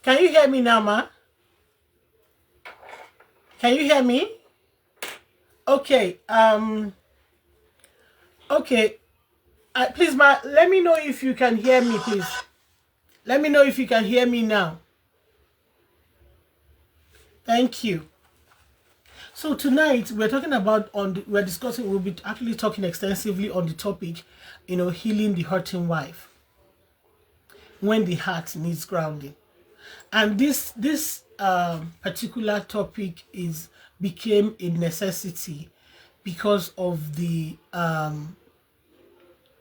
Can you hear me now, ma? Can you hear me? Okay. Okay. Please, ma, let me know if you can hear me, please. Let me know if you can hear me now. Thank you. So tonight we're talking about we'll be actually talking extensively on the topic, healing the hurting wife when the heart needs grounding. And this particular topic became a necessity because of the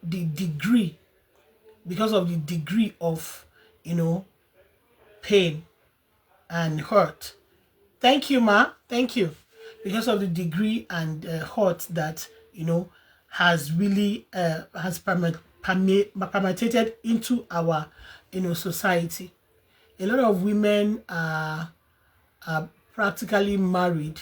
degree of pain and hurt. Thank you, ma. Thank you. Because of the degree and hurt that has really has permeated into our society. A lot of women are practically married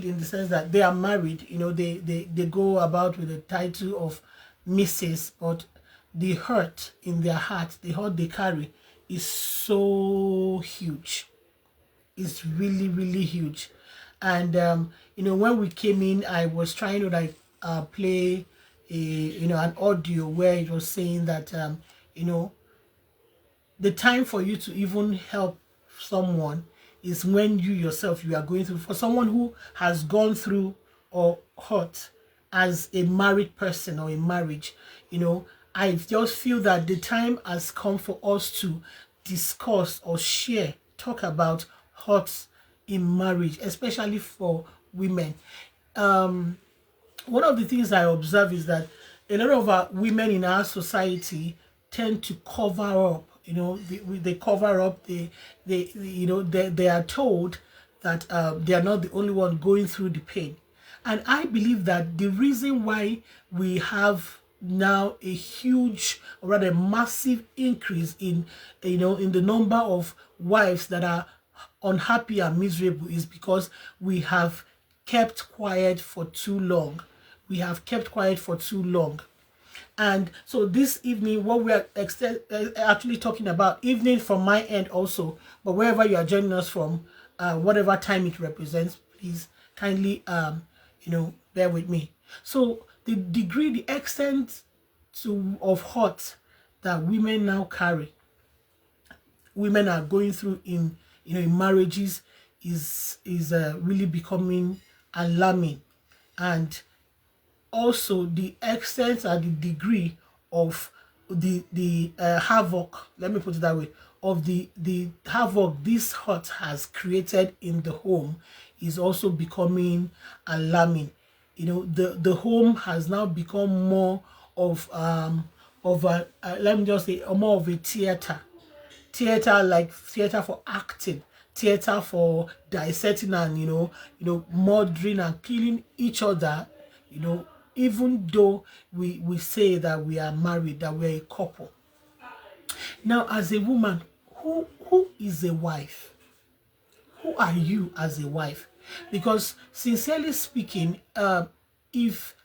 in the sense that they are married. They go about with the title of Mrs., but the hurt in their heart, the hurt they carry, is so huge. It's really, really huge. And when we came in, I was trying to play an audio where it was saying that the time for you to even help someone is when you are going through. For someone who has gone through or hurt as a married person or in marriage, I just feel that the time has come for us to discuss or talk about hurt in marriage, especially for women. One of the things I observe is that a lot of women in our society tend to cover up. They cover up. They are told that they are not the only one going through the pain, and I believe that the reason why we have now a huge or rather massive increase in in the number of wives that are unhappy and miserable is because we have kept quiet for too long. We have kept quiet for too long. And so this evening, what we are actually talking about, evening from my end also, but wherever you are joining us from, whatever time it represents, please kindly, bear with me. So the extent of hurt that women now carry, women are going through in marriages is really becoming alarming. And also the extent and the degree of the havoc, let me put it that way, of the havoc this hurt has created in the home is also becoming alarming. The home has now become more of a let me just say more of a theater, like theater for acting, theater for dissecting and murdering and killing each other, even though we say that we are married, that we're a couple. Now, as a woman, who is a wife? Who are you as a wife? Because sincerely speaking, if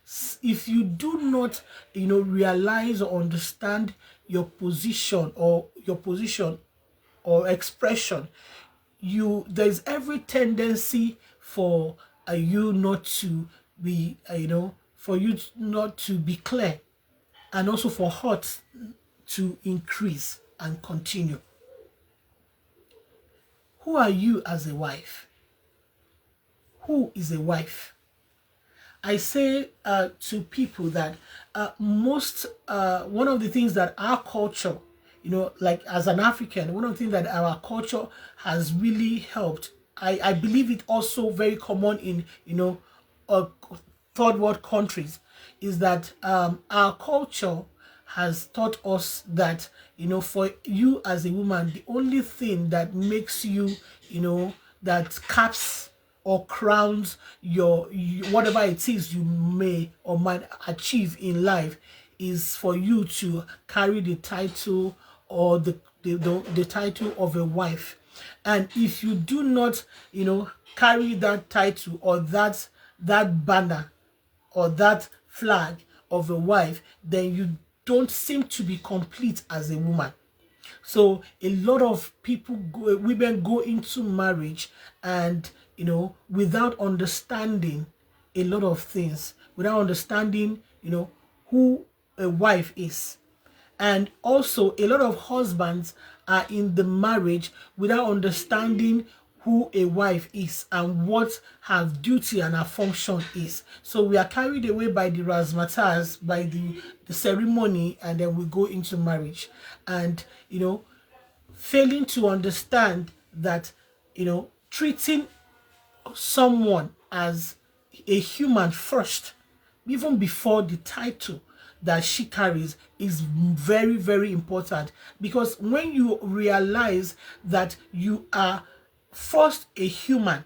you do not realize or understand your position or expression, there's every tendency for you not to be for you not to be clear, and also for hurt to increase and continue. Who are you as a wife? Who is a wife? I say to people that one of the things that our culture, like as an African, one of the things that our culture has really helped, I believe it also very common in third world countries, is that our culture has taught us that for you as a woman, the only thing that makes you that caps or crowns your whatever it is you may or might achieve in life is for you to carry the title or the title of a wife. And if you do not carry that title or that banner or that flag of a wife, then you don't seem to be complete as a woman. So a lot of women go into marriage and, without understanding a lot of things, without understanding, who a wife is. And also a lot of husbands are in the marriage without understanding who a wife is and what her duty and her function is. So we are carried away by the razzmatazz, by the ceremony, and then we go into marriage. And, failing to understand that, treating someone as a human first, even before the title that she carries, is very, very important. Because when you realize that you are first a human,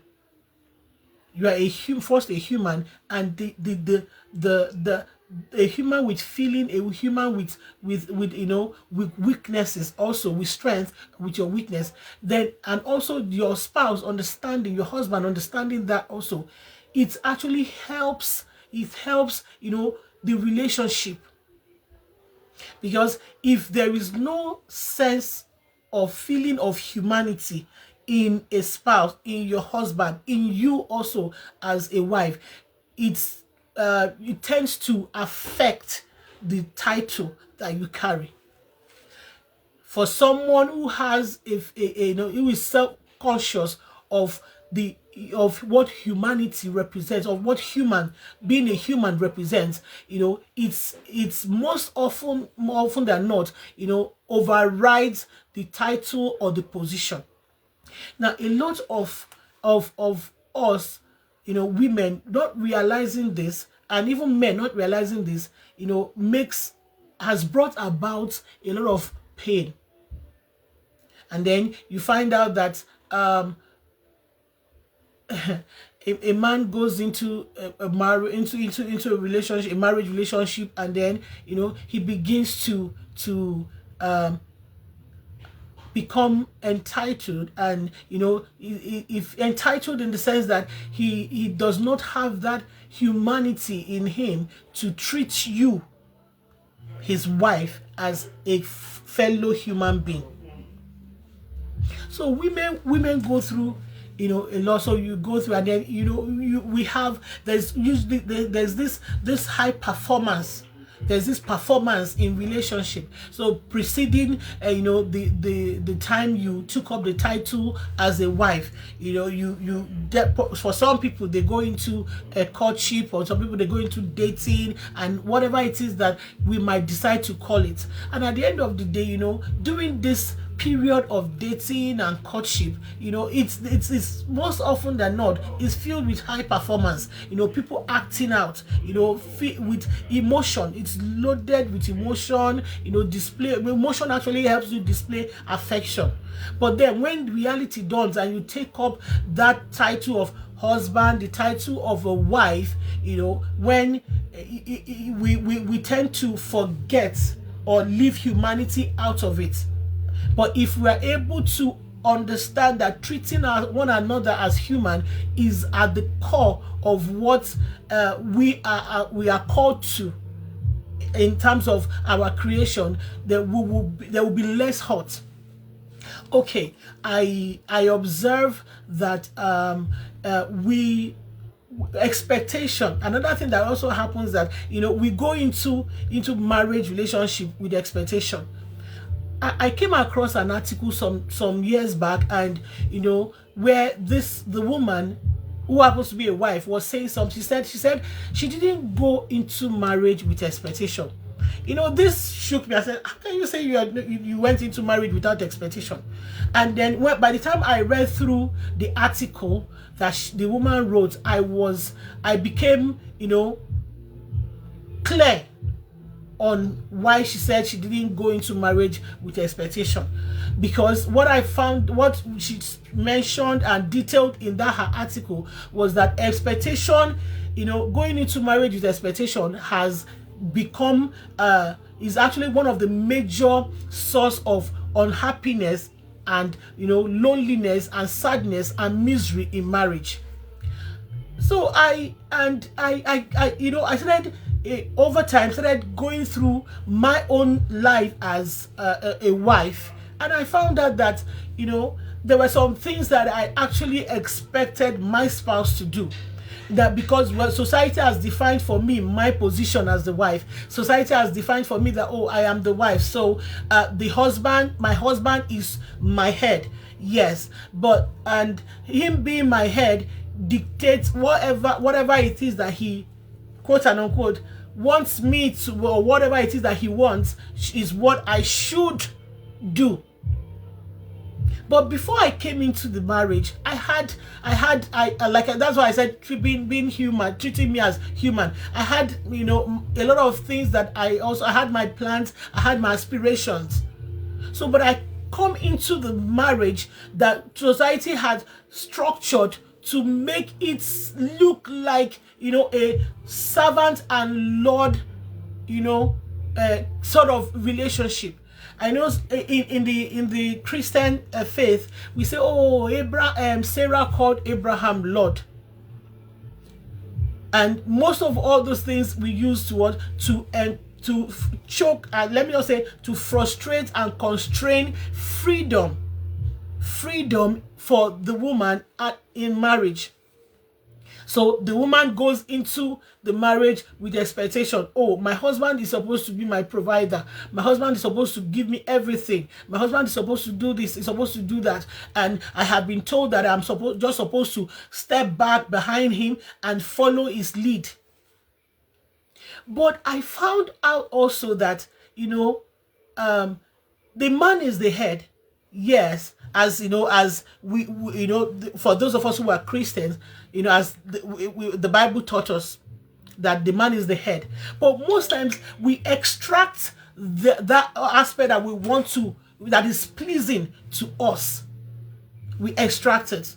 first a human, and the a human with feeling, a human with with weaknesses, also with strength, with your weakness, then, and also your spouse understanding, your husband understanding that also, it actually helps. It helps, the relationship. Because if there is no sense of feeling of humanity in a spouse, in your husband, in you also as a wife, it tends to affect the title that you carry. For someone who has who is self-conscious of what humanity represents, of what being a human represents, it's more often than not, overrides the title or the position. Now, a lot of us, women not realizing this, and even men not realizing this, has brought about a lot of pain. And then you find out that a man goes into a marriage relationship, a marriage relationship, and then he begins to become entitled, and if entitled in the sense that he does not have that humanity in him to treat you, his wife, as a fellow human being. So women go through a lot. So you go through, and then there's this high performance. There's this performance in relationship. So preceding the time you took up the title as a wife, for some people they go into a courtship, or some people they go into dating, and whatever it is that we might decide to call it. And at the end of the day, during this period of dating and courtship, it's most often than not is filled with high performance. People acting out, with emotion. It's loaded with emotion. Display emotion actually helps you display affection. But then when reality dawns and you take up that title of husband, the title of a wife, when we tend to forget or leave humanity out of it. But if we are able to understand that treating one another as human is at the core of what we are called to in terms of our creation, there will be less hurt. Okay, I observe that expectation. Another thing that also happens, that we go into marriage relationship with expectation. I came across an article some years back, and where the woman who happens to be a wife was saying something. She said she didn't go into marriage with expectation. This shook me. I said, how can you say you went into marriage without expectation? And then by the time I read through the article that the woman wrote, I became clear on why she said she didn't go into marriage with expectation. Because what I found, what she mentioned and detailed in her article, was that expectation, going into marriage with expectation has become is actually one of the major source of unhappiness and loneliness and sadness and misery in marriage. So I started over time, started going through my own life as a wife, And I found out that, there were some things that I actually expected my spouse to do. That because society has defined for me my position as the wife, society has defined for me that, oh, I am the wife, so my husband is my head. Yes, but and him being my head dictates whatever it is that he, quote and unquote, wants me to, or whatever it is that he wants is what I should do. But before I came into the marriage, like, that's why I said being human, treating me as human. I had, a lot of things that I had my plans, I had my aspirations. So, but I come into the marriage that society had structured to make it look like, a servant and Lord, sort of relationship. I know in the Christian faith, we say, oh, Sarah called Abraham Lord. And most of all those things we use to choke, and let me just say, to frustrate and constrain freedom for the woman in marriage. So the woman goes into the marriage with the expectation, oh, my husband is supposed to be my provider. My husband is supposed to give me everything. My husband is supposed to do this, is supposed to do that. And I have been told that I'm just supposed to step back behind him and follow his lead. But I found out also that, the man is the head. Yes, as we for those of us who are Christians, as the Bible taught us that the man is the head. But most times we extract that aspect that we want to, that is pleasing to us. We extract it.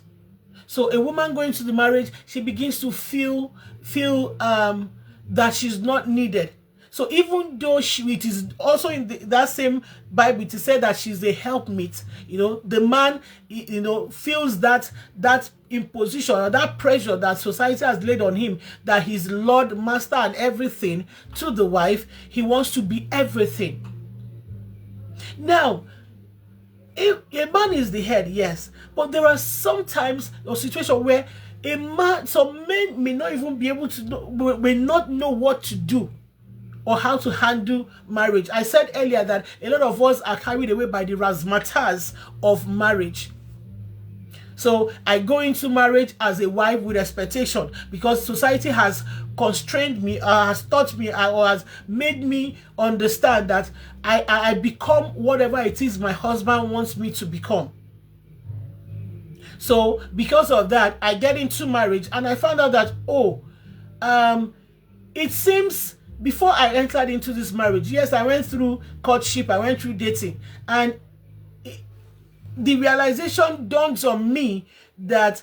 So a woman going to the marriage, she begins to feel that she's not needed. So even though it is also in that same Bible, it said that she's a helpmeet, the man, feels that imposition or that pressure that society has laid on him, that he's Lord, Master, and everything to the wife. He wants to be everything. Now, a man is the head, yes, but there are sometimes a situation where some men may not even be able to may not know what to do or how to handle marriage. I said earlier that a lot of us are carried away by the razzmatazz of marriage. So I go into marriage as a wife with expectation, because society has constrained me, has taught me, or has made me understand that I become whatever it is my husband wants me to become. So because of that, I get into marriage and I found out that, it seems before I entered into this marriage, yes, I went through courtship, I went through dating, and the realization dawns on me that,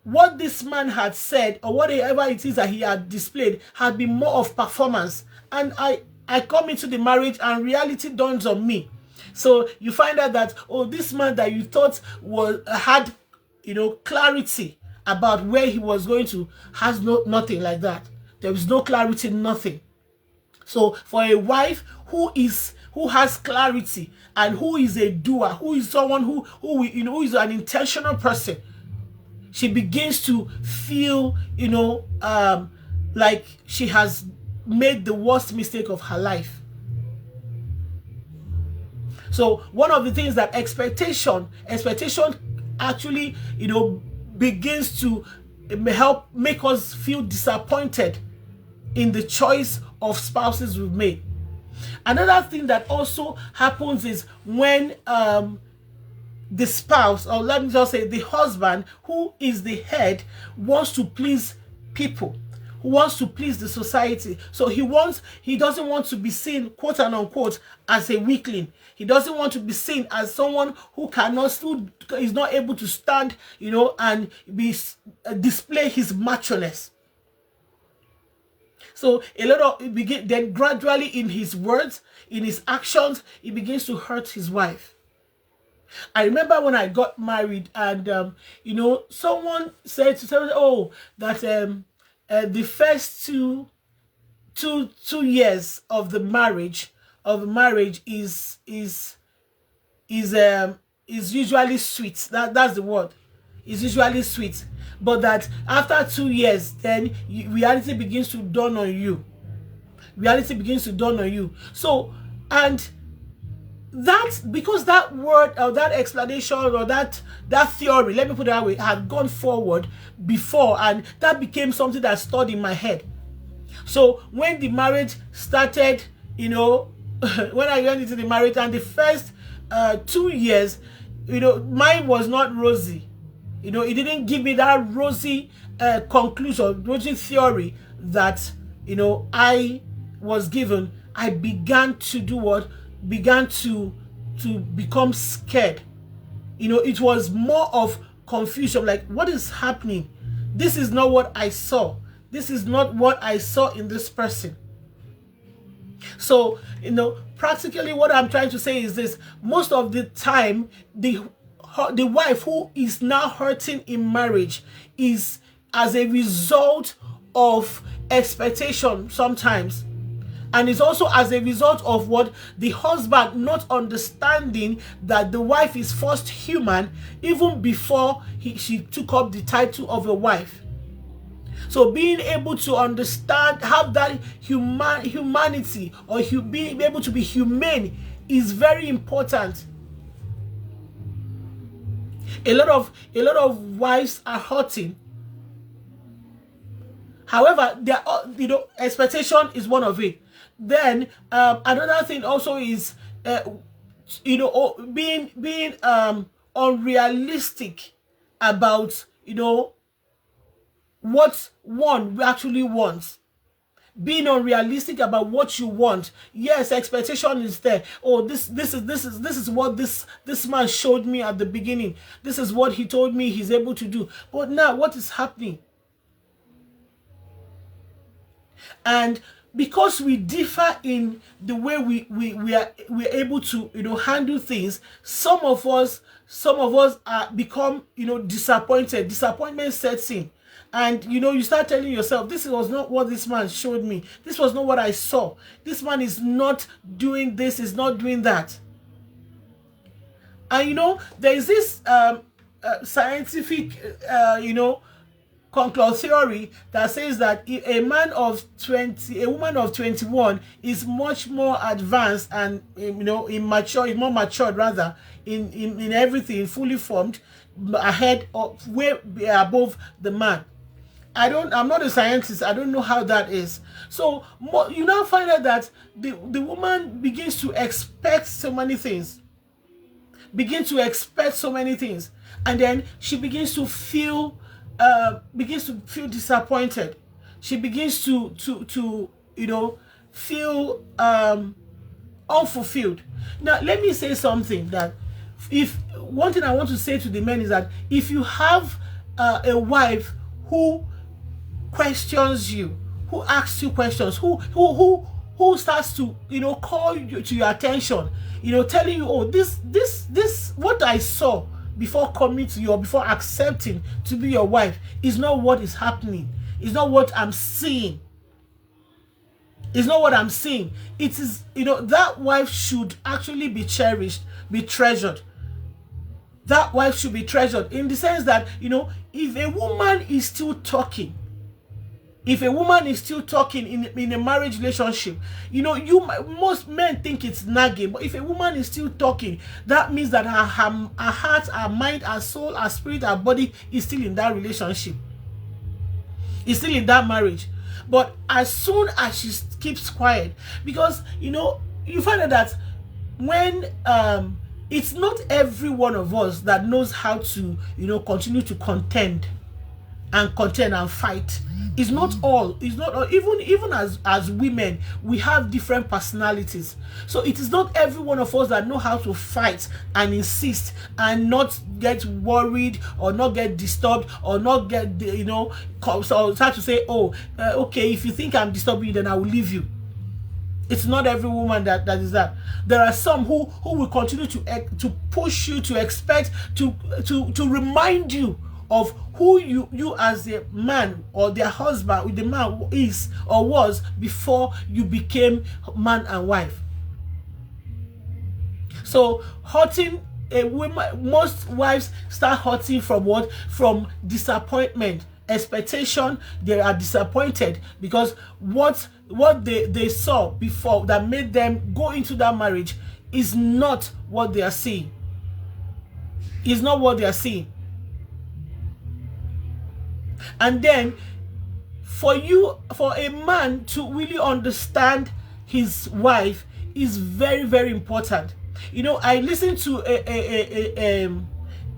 what this man had said or whatever it is that he had displayed had been more of performance. And I come into the marriage and reality dawns on me. So you find out that, this man that you thought had clarity about where he was going to has nothing like that. There is no clarity, nothing. So for a wife who has clarity and who is a doer, who is someone who is an intentional person, she begins to feel, like she has made the worst mistake of her life. So one of the things that expectation actually, begins to help make us feel disappointed in the choice of spouses we've made. Another thing that also happens is when the spouse, or let me just say the husband, who is the head, wants to please people, who wants to please the society. So he doesn't want to be seen, quote and unquote, as a weakling. He doesn't want to be seen as someone who is not able to stand, and display his macho-ness. So then gradually in his words, in his actions, he begins to hurt his wife. I remember when I got married, and someone said that the first two years of the marriage is is usually sweet. That's the word. It's usually sweet. But that after 2 years, then reality begins to dawn on you. Reality begins to dawn on you. So, and that, because that word or that explanation or that theory, let me put it that way, had gone forward before, and that became something that stored in my head. So when the marriage started, you know, when I went into the marriage, and the first 2 years, you know, mine was not rosy. You know, it didn't give me that rosy conclusion, rosy theory that, you know, I was given. I began to do what? Began to become scared. You know, it was more of confusion, like, what is happening? This is not what I saw. This is not what I saw in this person. So, you know, practically what I'm trying to say is this: most of the time, the wife who is now hurting in marriage is as a result of expectation sometimes. And it's also as a result of what? The husband not understanding that the wife is first human even before she took up the title of a wife. So being able to understand, have that humanity, or being able to be humane, is very important. A lot of wives are hurting. However, you know, expectation is one of it. Then another thing also is you know, being unrealistic about, you know, what one actually wants. Being unrealistic about what you want. Yes, expectation is there. Oh, this is what this man showed me at the beginning. This is what he told me he's able to do. But now, what is happening? And because we differ in the way we're able to, you know, handle things, some of us are become, you know, disappointed. Disappointment sets in. And, you know, you start telling yourself, this was not what this man showed me. This was not what I saw. This man is not doing this, is not doing that. And, you know, there is this scientific, you know, conclave theory that says that a woman of 21 is much more advanced and, you know, more matured rather in everything, fully formed, ahead of, way above the man. I'm not a scientist. I don't know how that is. So you now find out that the woman begins to expect so many things. And then she begins to feel disappointed. She begins to you know, feel unfulfilled. Now let me say something, that if one thing I want to say to the men is that if you have a wife who questions you, who asks you questions, who starts to, you know, call you to your attention, you know, telling you, oh, this what I saw before coming to you or before accepting to be your wife is not what is happening. It's not what I'm seeing. It's not what I'm seeing. It is, you know, that wife should actually be cherished, be treasured. That wife should be treasured in the sense that, you know, if a woman is still talking, in a marriage relationship, you know, most men think it's nagging, but if a woman is still talking, that means that her heart, her mind, her soul, her spirit, her body is still in that relationship. Is still in that marriage. But as soon as she keeps quiet, because, you know, you find out that when it's not every one of us that knows how to, you know, continue to contend and fight. It's not all. Even as women, we have different personalities. So it is not every one of us that know how to fight and insist and not get worried or not get disturbed or not get, you know, so start to say, oh, okay, if you think I'm disturbing you, then I will leave you. It's not every woman that is that. There are some who will continue to push you, to expect, to remind you of who you as a man or their husband with the man is or was before you became man and wife. So hurting a woman, most wives start hurting from what? From disappointment, expectation. They are disappointed because what they saw before that made them go into that marriage is not what they are seeing. Is not what they are seeing. And then for a man to really understand his wife is very, very important. You know, I listened to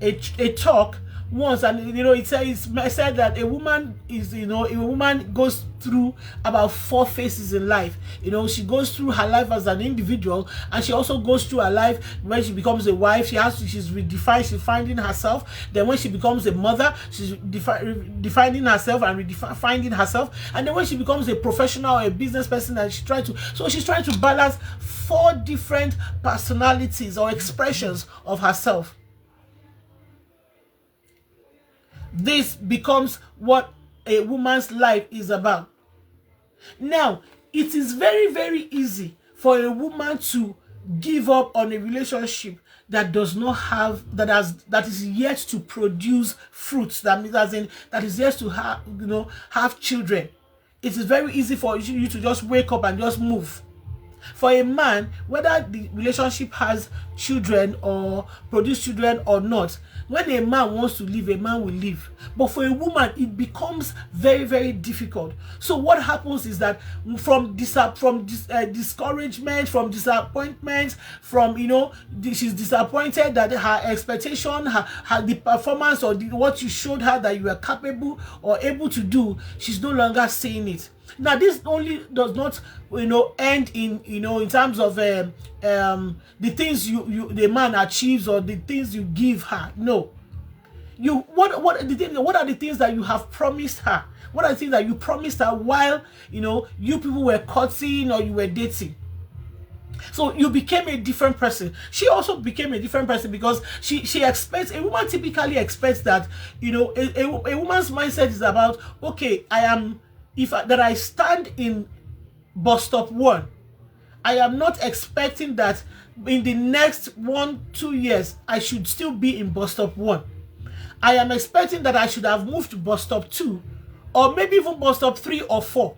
a talk once, and you know, it said that a woman is, you know, a woman goes through about 4 phases in life. You know, she goes through her life as an individual, and she also goes through her life when she becomes a wife. She's redefined, she's finding herself. Then when she becomes a mother, she's defining herself and redefining herself. And then when she becomes a professional or a business person, and she's trying to balance 4 different personalities or expressions of herself. This becomes what a woman's life is about. Now, it is very, very easy for a woman to give up on a relationship that does not have, that is yet to produce fruits. That means, as in, that is yet to have, you know, have children. It is very easy for you to just wake up and just move. For a man, whether the relationship has children or produce children or not, when a man wants to leave, a man will leave. But for a woman, it becomes very, very difficult. So what happens is that from discouragement, from disappointment, from, you know, she's disappointed that her expectation, the performance, or what you showed her that you were capable or able to do, she's no longer seeing it. Now, this only does not, you know, end in, you know, in terms of the things the man achieves or the things you give her. No, what are the things that you have promised her? What are the things that you promised her while, you know, you people were courting or you were dating? So you became a different person. She also became a different person because she expects, a woman typically expects that, you know, a woman's mindset is about, okay, I stand in bus stop 1, I am not expecting that in the next 1-2 years I should still be in bus stop 1. I am expecting that I should have moved to bus stop 2, or maybe even bus stop 3 or 4.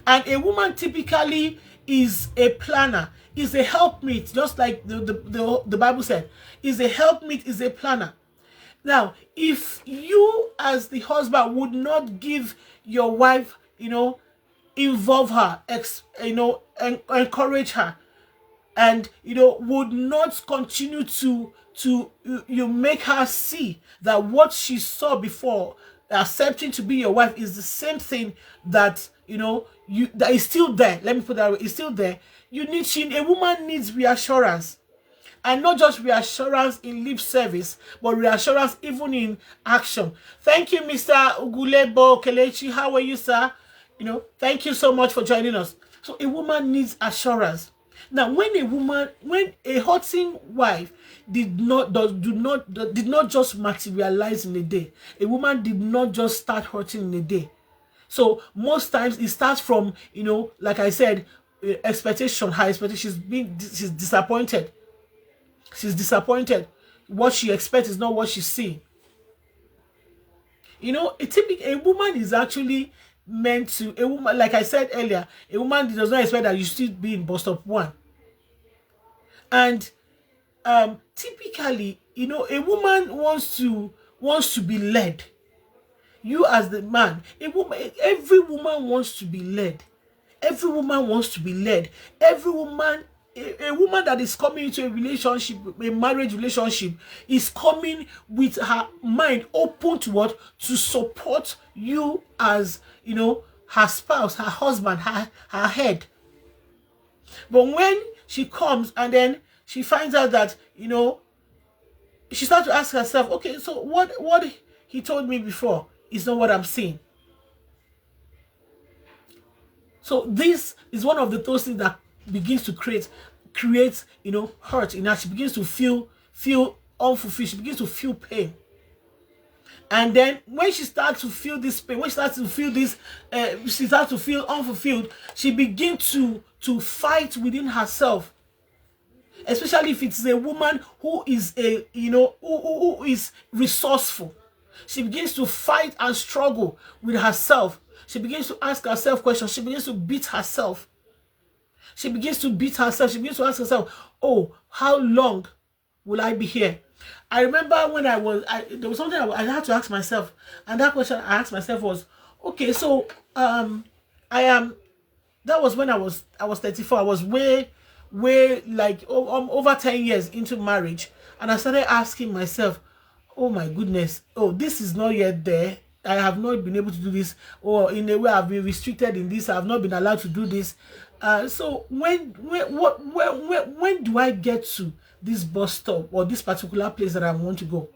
And a woman typically is a planner, is a helpmeet, just like the Bible said, is a helpmeet, is a planner. Now, if you as the husband would not give your wife, you know, involve her, encourage her, and, you know, would not continue to you make her see that what she saw before accepting to be your wife is the same thing that, you know, that is still there. Let me put that way, it's still there. A woman needs reassurance. And not just reassurance in lip service, but reassurance even in action. Thank you, Mr. Ugulebo Kelechi. How are you, sir? You know, thank you so much for joining us. So a woman needs assurance. Now, when a hurting wife did not just materialize in a day. A woman did not just start hurting in a day. So most times it starts from, you know, like I said, expectation, her expectation. She's disappointed. She's disappointed. What she expects is not what she's seeing. You know, a woman is actually meant to, a woman, like I said earlier, a woman does not expect that you still be in bus stop 1. And typically, you know, a woman wants to be led. You as the man, every woman wants to be led. Every woman wants to be led. Every woman, a woman that is coming into a relationship, a marriage relationship, is coming with her mind open to what? To support you as, you know, her spouse, her husband, her head. But when she comes and then she finds out that, you know, she starts to ask herself, okay, so what he told me before is not what I'm seeing. So this is one of those things that begins to create, you know, hurt in her. She begins to feel unfulfilled. She begins to feel pain. And then when she starts to feel this pain, when she starts to feel this, she starts to feel unfulfilled, she begins to fight within herself especially if it's a woman who is a, who is resourceful. She begins to fight and struggle with herself. She begins to ask herself questions. She begins to beat herself. She begins to beat herself. She begins to ask herself, oh, how long will I be here? I remember when there was something I had to ask myself, and that question I asked myself was, okay, so I am. That was when I was 34. I was way like over 10 years into marriage, and I started asking myself, oh my goodness, oh, this is not yet there. I have not been able to do this, or in a way I've been restricted in this. I have not been allowed to do this. So when do I get to this bus stop or this particular place that I want to go?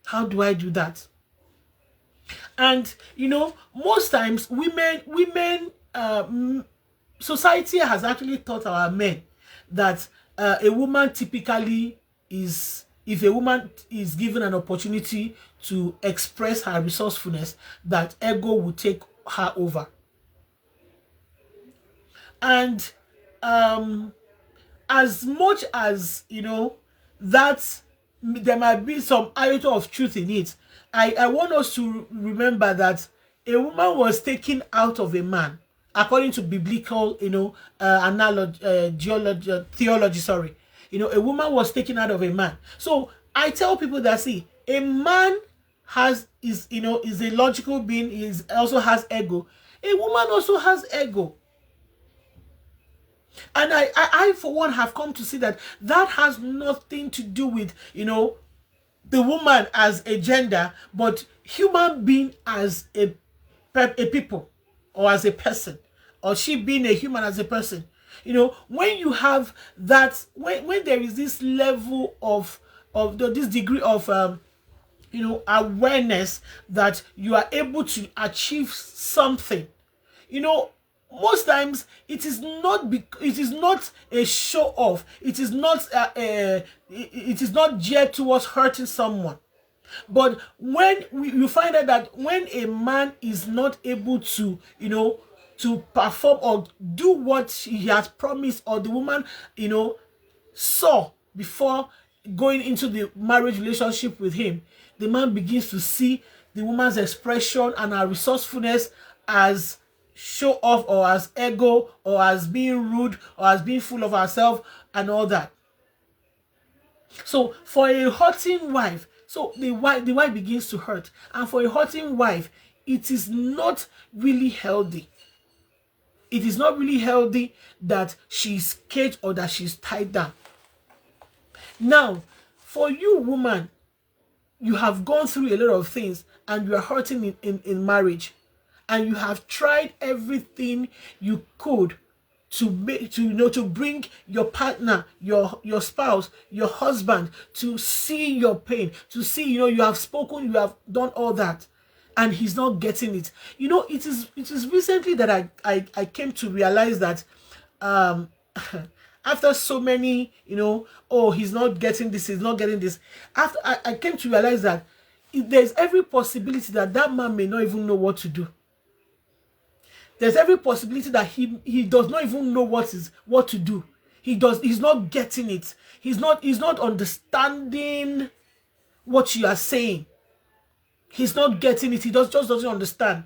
How do I do that? And most times women society has actually taught our men that a woman typically is, if a woman is given an opportunity to express her resourcefulness, that ego will take her over. And as much as that there might be some iota of truth in it, I want us to remember that a woman was taken out of a man according to biblical theology. Sorry, a woman was taken out of a man. So I tell people that, see, a man is a logical being, is also has ego. A woman also has ego. And I for one have come to see that has nothing to do with the woman as a gender, but human being as a people, or as a person, or she being a human as a person. When you have that, when there is this level of this degree of awareness that you are able to achieve something, most times it is not a show off. It is not geared towards hurting someone. But when you find out that when a man is not able to to perform or do what he has promised, or the woman saw before going into the marriage relationship with him, the man begins to see the woman's expression and her resourcefulness as show off, or as ego, or as being rude, or as being full of herself and all that. So for a hurting wife, so the wife begins to hurt, and for a hurting wife, it is not really healthy. It is not really healthy that she's caged or that she's tied down. Now, for you, woman, you have gone through a lot of things, and you are hurting in marriage, and you have tried everything you could to bring your partner, your spouse, your husband to see your pain, to see, you have spoken, you have done all that, and he's not getting it. It is recently that I came to realize that after so many, oh, he's not getting this, he's not getting this. After I came to realize that there's every possibility that man may not even know what to do. There's every possibility that he does not even know what to do. He's not getting it. He's not understanding what you are saying. He's not getting it. He just doesn't understand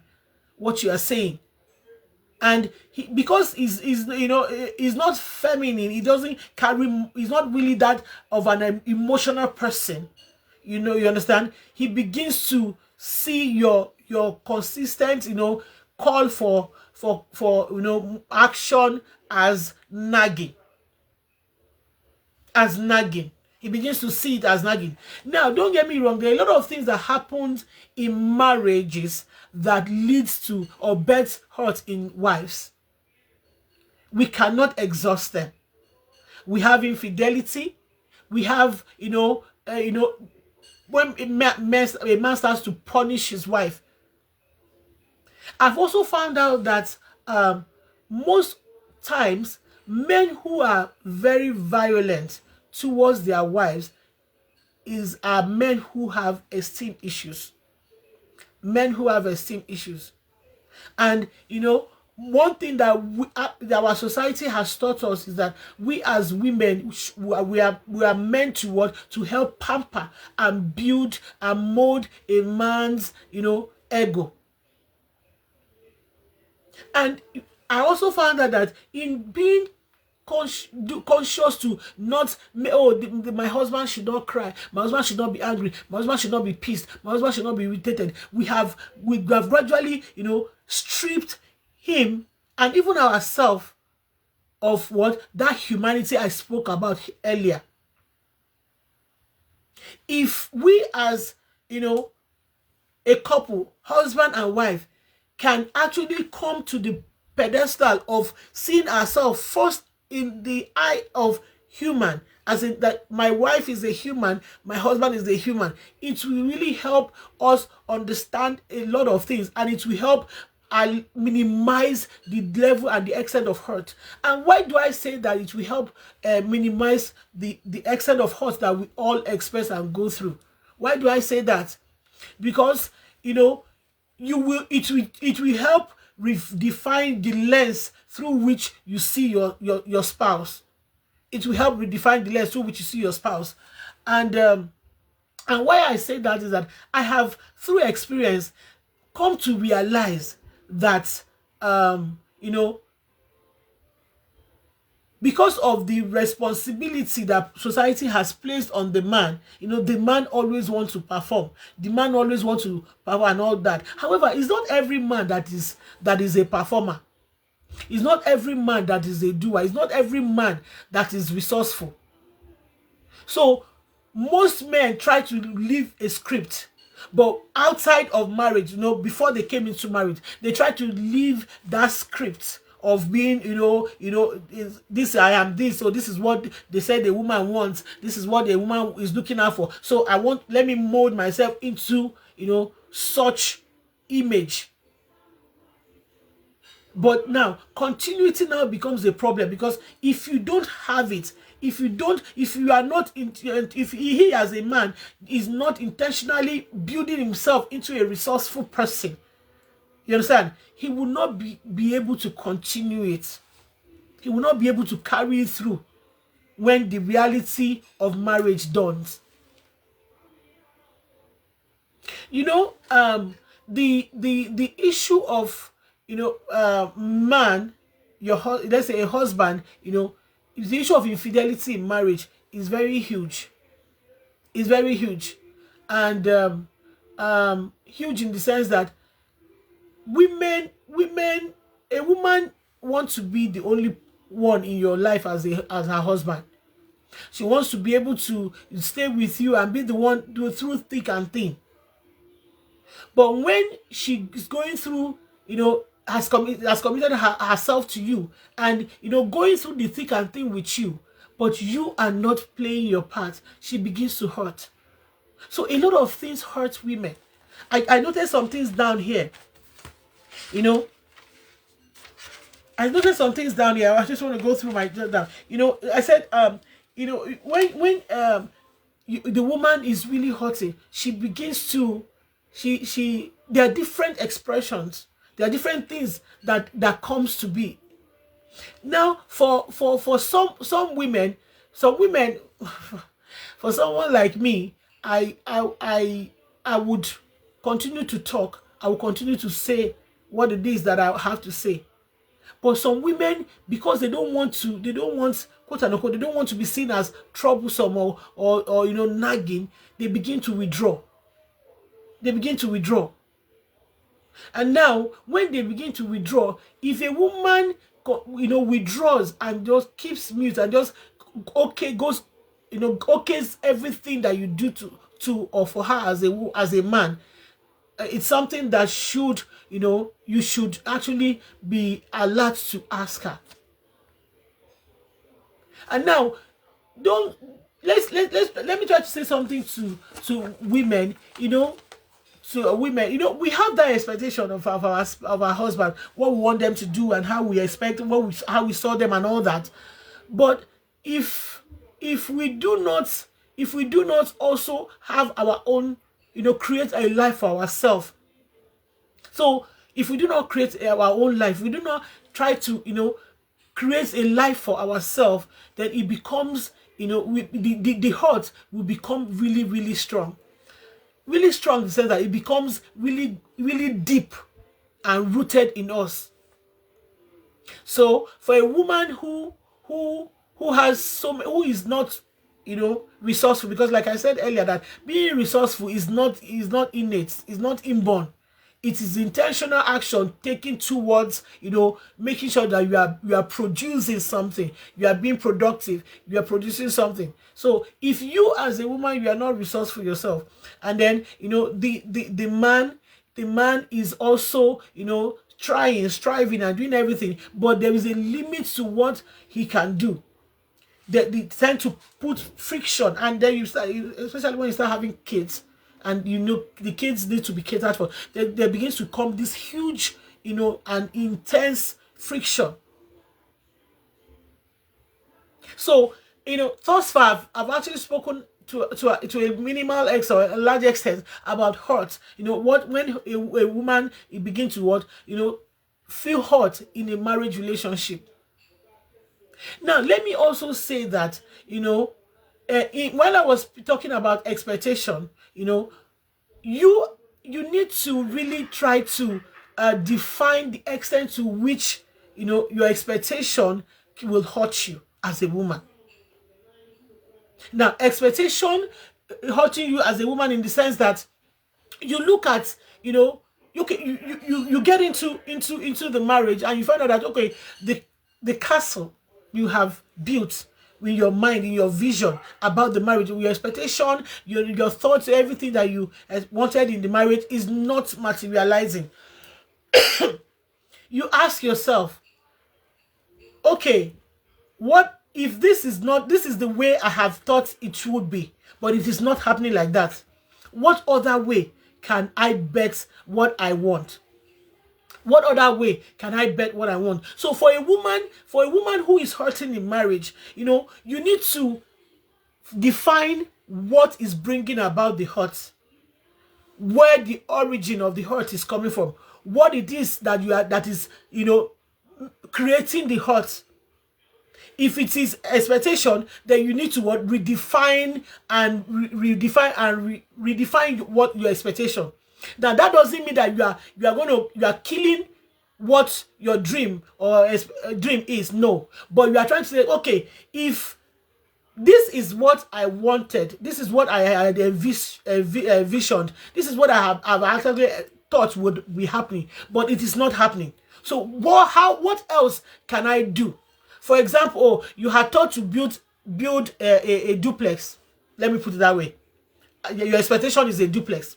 what you are saying. And because he's not feminine, he's not really that of an emotional person. You understand? He begins to see your consistent, call for action as nagging. He begins to see it as nagging. Now, don't get me wrong, there are a lot of things that happen in marriages that leads to or births hurt in wives. We cannot exhaust them. We have infidelity. We have, when a man starts to punish his wife. I've also found out that most times men who are very violent towards their wives are men who have esteem issues. Men who have esteem issues. And one thing that our society has taught us is that we as women, we are meant to what, to help pamper and build and mold a man's, ego. And I also found out that in being conscious to not, my husband should not cry, my husband should not be angry, my husband should not be pissed, my husband should not be irritated, we have gradually, stripped him and even ourselves of what, that humanity I spoke about earlier. If we as, a couple, husband and wife, can actually come to the pedestal of seeing ourselves first in the eye of human, as in that my wife is a human, my husband is a human, it will really help us understand a lot of things, and it will help minimize the level and the extent of hurt. And why do I say that it will help minimize the extent of hurt that we all experience and go through? Why do I say that? Because it will help redefine the lens through which you see your spouse. It will help redefine the lens through which you see your spouse. And why I say that is that I have, through experience, come to realize that because of the responsibility that society has placed on the man, the man always wants to perform, the man always wants to perform and all that. However, it's not every man that is a performer. It's not every man that is a doer. It's not every man that is resourceful. So most men try to live a script, but outside of marriage, before they came into marriage, they try to live that script of being, this, I am this, so this is what they said the woman wants, this is what the woman is looking out for, so let me mold myself into, such image. But now continuity now becomes a problem, because if you don't have it, if you are not if he as a man is not intentionally building himself into a resourceful person, you understand, he will not be able to continue it. He will not be able to carry it through when the reality of marriage dawns. The issue of, man, let's say a husband, the issue of infidelity in marriage is very huge. It's very huge. And huge in the sense that a woman wants to be the only one in your life as her husband. She wants to be able to stay with you and be the one through thick and thin. But when she is going through, has committed herself to you, and going through the thick and thin with you, but you are not playing your part, she begins to hurt. So a lot of things hurt women. I noticed some things down here. I noticed some things down here. I just want to go through my down. I said when the woman is really hurting, she begins to there are different expressions. There are different things that comes to be. Now, for some women, for someone like me, I would continue to talk. I will continue to say what it is that I have to say. But some women, because they don't want, quote unquote, they don't want to be seen as troublesome or nagging, they begin to withdraw. And now, when they begin to withdraw, if a woman, withdraws and just keeps mute and just okays everything that you do to or for her as a man, it's something that should, you should actually be alert to ask her. And now, let me try to say something to women, to women, we have that expectation of our husband, what we want them to do and how we expect, how we saw them and all that. But if we do not also have our own, create a life for ourselves. So if we do not create our own life, we do not try to, create a life for ourselves, then it becomes, the hurt will become really, really strong. Really strong in the sense that it becomes really, really deep and rooted in us. So for a woman who has who is not, resourceful, because like I said earlier, that being resourceful is not innate, is not inborn. It is intentional action taken towards, making sure that you are producing something, you are being productive, you are producing something. So if you as a woman, you are not resourceful yourself, and then the man is also, trying, striving, and doing everything, but there is a limit to what he can do. They tend to put friction, and then you start, especially when you start having kids, and the kids need to be catered for. There begins to come this huge, and intense friction. So, thus far, I've actually spoken to a minimal or a large extent about hurt. When a woman begins to feel hurt in a marriage relationship. Now, let me also say that, while I was talking about expectation, you need to really try to define the extent to which, your expectation will hurt you as a woman. Now, expectation hurting you as a woman in the sense that you look at, you get into the marriage, and you find out that, okay, the castle you have built in your mind, in your vision about the marriage, your expectation, your thoughts, everything that you wanted in the marriage is not materializing. You ask yourself, okay, what if this is the way I have thought it would be, but it is not happening like that? What other way can I bet what I want? What other way can I bet what I want? So for a woman who is hurting in marriage, you need to define what is bringing about the hurt, where the origin of the hurt is coming from, what it is that is creating the hurt. If it is expectation, then you need to redefine what your expectation. Now that doesn't mean that you are killing what your dream or dream is. No, but you are trying to say, okay, if this is what I wanted, this is what I had visioned, this is what I've actually thought would be happening, but it is not happening. So what else can I do? For example, you had thought to build a duplex. Let me put it that way. Your expectation is a duplex.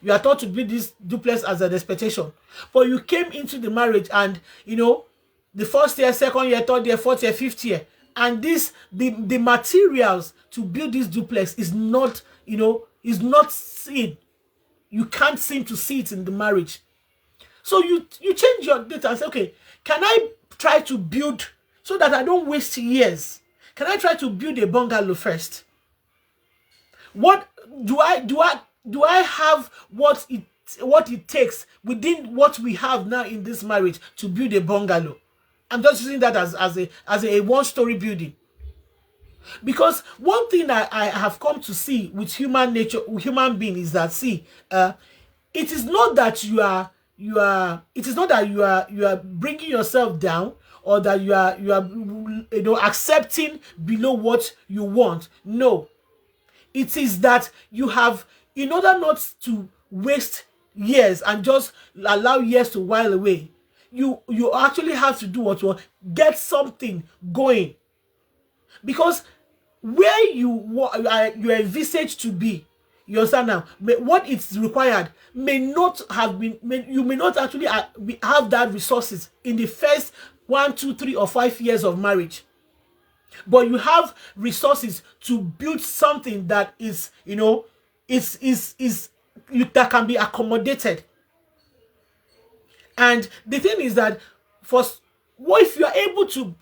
You are taught to build this duplex as an expectation, but you came into the marriage, and the first year, second year, third year, fourth year, fifth year, and the materials to build this duplex is not seen. You can't seem to see it in the marriage. So you change your data and say, okay, can I try to build, so that I don't waste years? Can I try to build a bungalow first? What do I have what it takes within what we have now in this marriage to build a bungalow? I'm just using that as a one-story building. Because one thing that I have come to see with human nature, with human being, is that it is not that you are bringing yourself down, or that you are accepting below what you want. No, it is that you have, in order not to waste years and just allow years to while away, you actually have to do what get something going. Because where you envisage to be, you understand now, what it's required may not have been, you may not actually have that resources in the first 1, 2, 3, or 5 years of marriage, but you have resources to build something that is that can be accommodated. And the thing is that if you are able to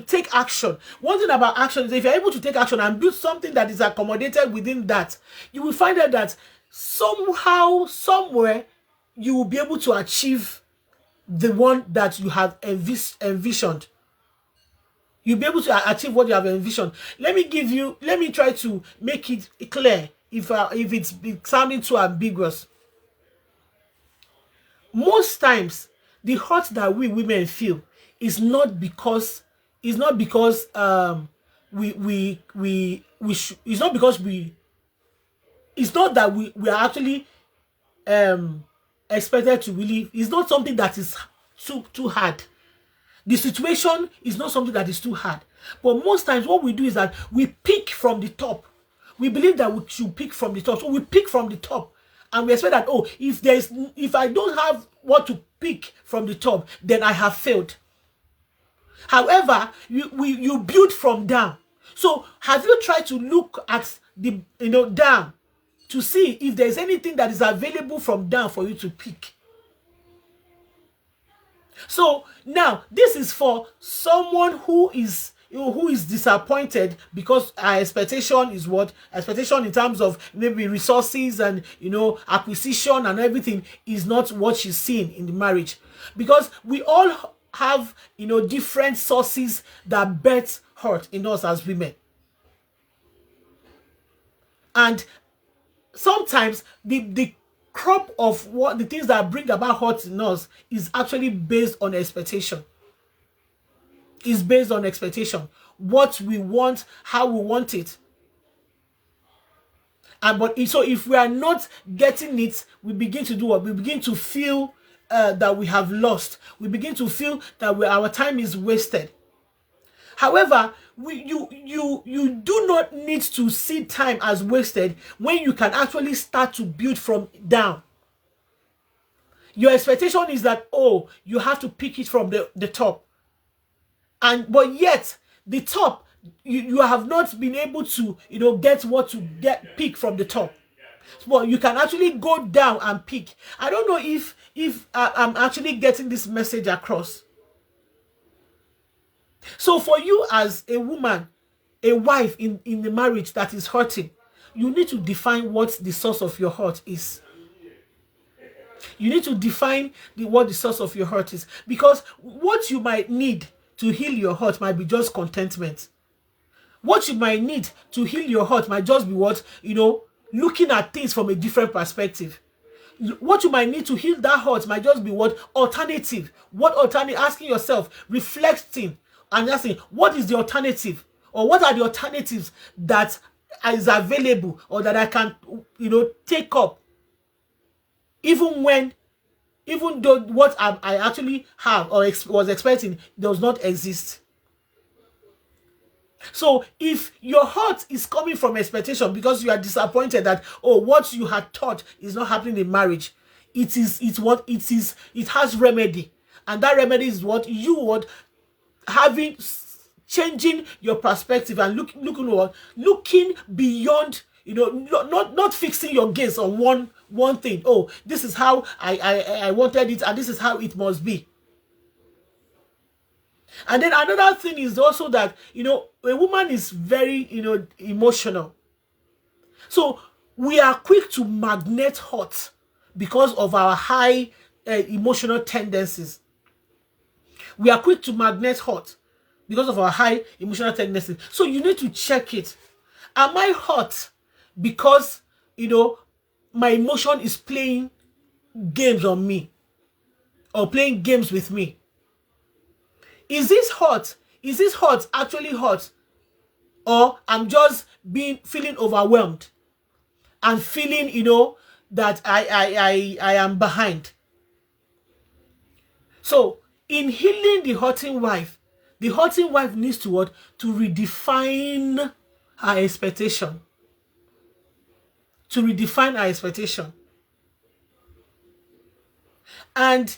take action, one thing about action is if you're able to take action and build something that is accommodated within that, you will find out that somehow, somewhere, you will be able to achieve the one that you have envisioned. You'll be able to achieve what you have envisioned. Let me try to make it clear if it's sounding too ambiguous. Most times, the hurt that we women feel is not because it's not because it's not that we are actually expected to really. It's not something that is too hard. The situation is not something that is too hard. But most times what we do is that we pick from the top. We believe that we should pick from the top. So we pick from the top. And we expect that, oh, if I don't have what to pick from the top, then I have failed. However, you build from down. So have you tried to look at the down to see if there's anything that is available from down for you to pick? So now this is for someone who is disappointed because our expectation is what expectation in terms of maybe resources and acquisition and everything is not what she's seeing in the marriage, because we all have different sources that birth hurt in us as women. And sometimes the crop of what the things that bring about hurt in us is actually based on expectation. Is based on expectation. What we want, how we want it. So if we are not getting it, we begin to do what? We begin to feel that we have lost. We begin to feel that our time is wasted. However, you do not need to see time as wasted when you can actually start to build from down. Your expectation is that, oh, you have to pick it from the top. But yet the top, you have not been able to get what to pick from the top. Well, you can actually go down and pick. I don't know if I'm actually getting this message across. So for you as a woman, a wife in the marriage that is hurting, you need to define what the source of your hurt is. You need to define what the source of your hurt is, because what you might need to heal your hurt might be just contentment. What you might need to heal your hurt might just be looking at things from a different perspective. What you might need to heal that hurt might just be alternative. What alternative? Asking yourself, reflecting, and asking, what is the alternative? Or what are the alternatives that is available or that I can, take up? Even though what I actually have or was expecting does not exist. So if your hurt is coming from expectation because you are disappointed that, oh, what you had thought is not happening in marriage, it has remedy. And that remedy is what you want, changing your perspective and looking beyond, not fixing your gaze on one thing. Oh, this is how I wanted it, and this is how it must be. And then another thing is also that a woman is very emotional. So we are quick to magnet hurt because of our high emotional tendencies. We are quick to magnet hurt because of our high emotional tendencies. So you need to check it. Am I hurt because my emotion is playing games on me or playing games with me? Is this hurt? Is this hurt actually hurt? Or I'm just feeling overwhelmed and feeling, that I am behind. So in healing the hurting wife needs to what? To redefine her expectation. To redefine her expectation. And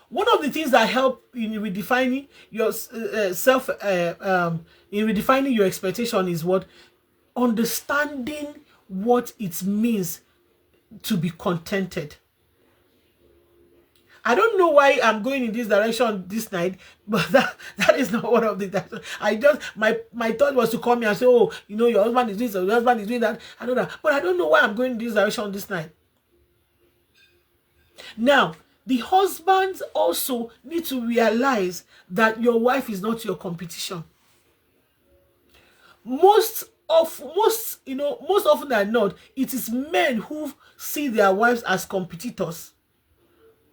one of the things that help in redefining your in redefining your expectation is what? Understanding what it means to be contented. I don't know why I'm going in this direction this night, but that is not one of the directions. I just my thought was to come here and say, oh, your husband is this, or your husband is doing that. I know that, but I don't know why I'm going in this direction this night. Now, the husbands also need to realize that your wife is not your competition. Most often than not, it is men who see their wives as competitors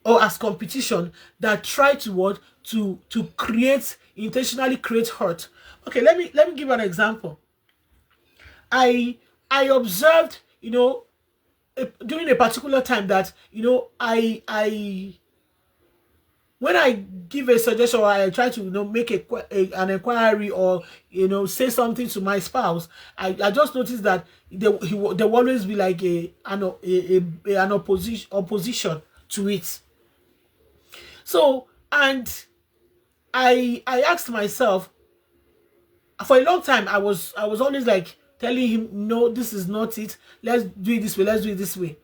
or as competition that try to what to intentionally create hurt. Okay, let me give an example. I observed, during a particular time that, I when I give a suggestion or I try to make an inquiry or say something to my spouse, I just noticed that there will always be like an opposition to it. So, and I asked myself, for a long time I was always like telling him, no, this is not it, let's do it this way, let's do it this way.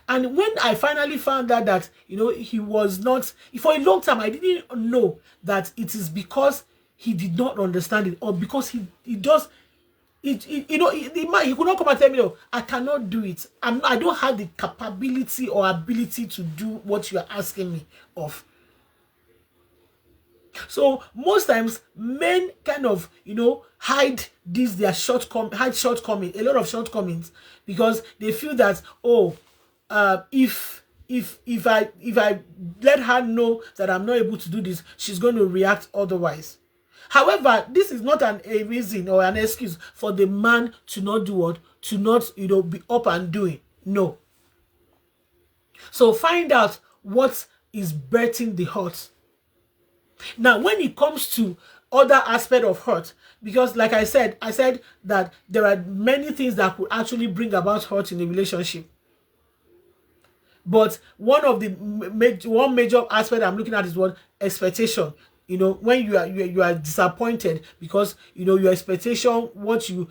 And when I finally found out that he was not, for a long time I didn't know that it is because he did not understand it, or because he does it, he could not come and tell me, no, I cannot do it. I don't have the capability or ability to do what you are asking me of. So most times men kind of hide their shortcomings, a lot of shortcomings, because they feel that, oh, if I let her know that I'm not able to do this, she's going to react otherwise. However, this is not a reason or an excuse for the man to not do what, to not be up and doing. No. So find out what is birthing the hurt. Now, when it comes to other aspect of hurt, because like I said that there are many things that could actually bring about hurt in a relationship. But one major aspect I'm looking at is what? Expectation. When you are disappointed because your expectation, what you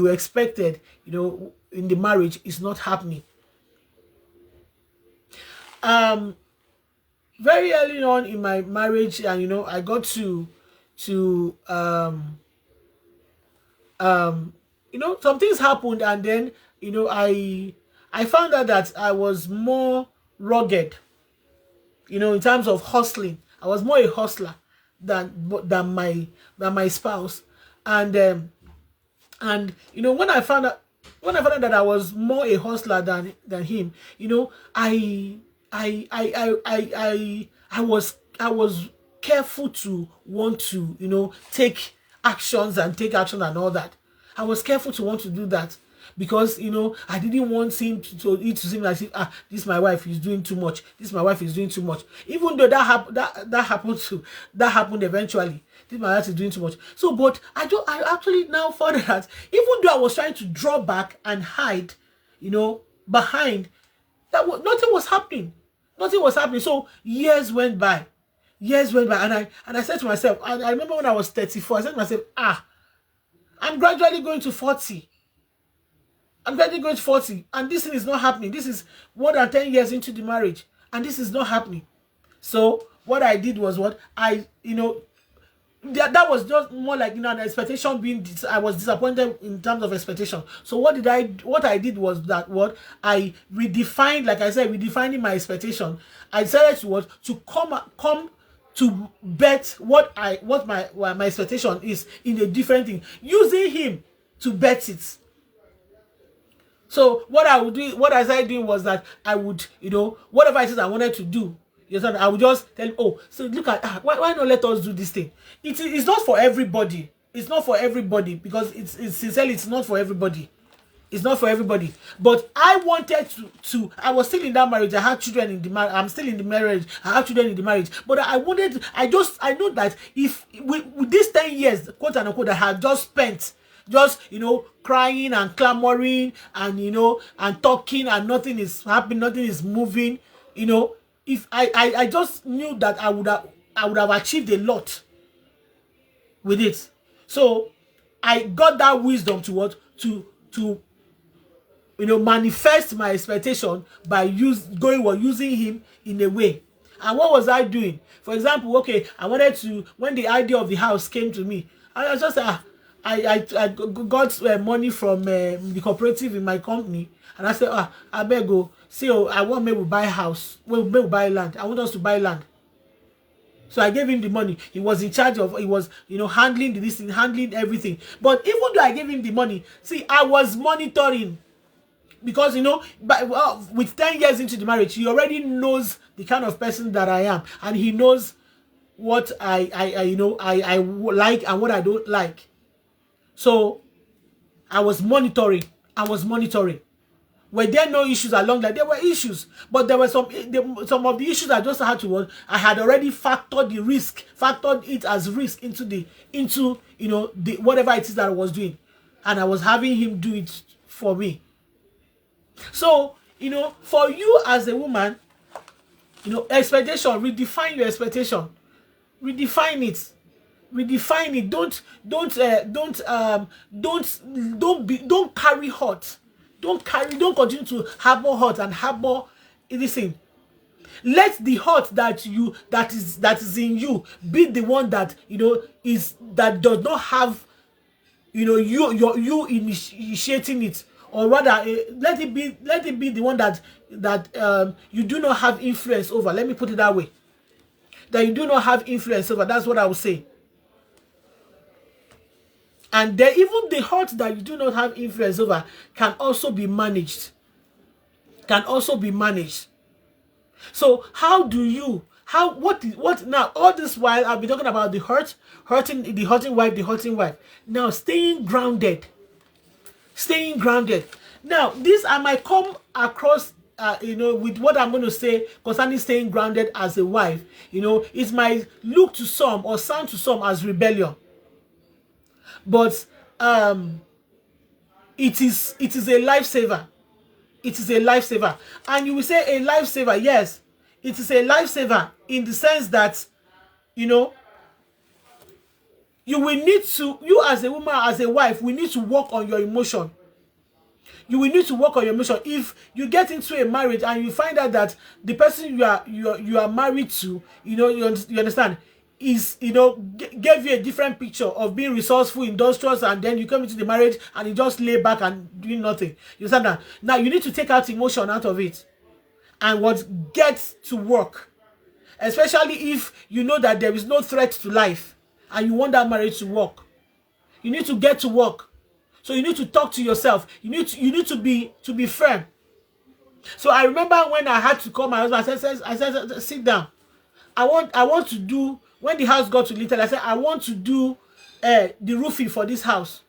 expected in the marriage, is not happening. Very early on in my marriage, and I got to some things happened, and then I found out that I was more rugged, in terms of hustling. I was more a hustler than my spouse. And when I found out that I was more a hustler than him, I was careful to want to take actions and all that. I was careful to want to do that, because I didn't want him to seem like, this my wife is doing too much, this my wife is doing too much, even though that happened eventually. This my wife is doing too much. So, but I actually now found that even though I was trying to draw back and hide behind that, nothing was happening. So years went by, and I said to myself, I remember when I was 34, I said to myself, I'm gradually going to 40. And this thing is not happening. This is more than 10 years into the marriage, and this is not happening. So what I did was that was just more like an expectation I was disappointed in terms of expectation. So what I did was that I redefined, like I said, redefining my expectation. I decided to come to bet what my expectation is in a different thing, using him to bet it. So what I started doing was that I would, whatever it is I wanted to do, I would just tell him, oh, so look at, why not let us do this thing? It's not for everybody. It's not for everybody, because it's sincerely, it's not for everybody. It's not for everybody. But I wanted to I was still in that marriage. I had children in the marriage. I'm still in the marriage. I have children in the marriage. But I know that if with these 10 years, quote unquote, I had just spent crying and clamoring and and talking, and nothing is happening, nothing is moving, if I just knew that I would have achieved a lot with it. So I got that wisdom to manifest my expectation by using him in a way. And what was I doing? For example, okay, I wanted to, when the idea of the house came to me, I was just I got money from the cooperative in my company, and I said, I beg you, say, oh, I want me to buy a house, well, me to buy land. I want us to buy land. So I gave him the money. He was in charge of, he was, handling this thing, handling everything. But even though I gave him the money, see, I was monitoring. Because, with 10 years into the marriage, he already knows the kind of person that I am. And he knows what I like and what I don't like. So I was monitoring. Were there no issues along that? There were issues, but there were some of the issues I just had to. I had already factored it as risk into the whatever it is that I was doing, and I was having him do it for me. So for you as a woman, expectation, redefine your expectation, redefine it. Don't carry hurt. Don't continue to harbor hurt and harbor anything. Let the hurt that is in you be the one that that does not have you initiating it, or rather let it be the one that you do not have influence over. Let me put it that way. That you do not have influence over. That's what I would say. And then even the hurt that you do not have influence over can also be managed. So what now? All this while I've been talking about the hurting wife. Now staying grounded. Now this I might come across with what I'm going to say concerning staying grounded as a wife. It might look to some or sound to some as rebellion. But it is a lifesaver. And you will say a lifesaver. Yes, it is a lifesaver in the sense that you as a woman, as a wife, we need to work on your emotion. You will need to work on your emotion. If you get into a marriage and you find out that the person you are married to, you understand, is gave you a different picture of being resourceful, industrious, and then you come into the marriage and you just lay back and doing nothing. You understand that? Now you need to take out emotion out of it and get to work, especially if you know that there is no threat to life and you want that marriage to work. You need to get to work. So you need to talk to yourself. You need to be firm. So I remember when I had to call my husband, I said sit down. I want to do. When the house got to little, I said, I want to do the roofing for this house.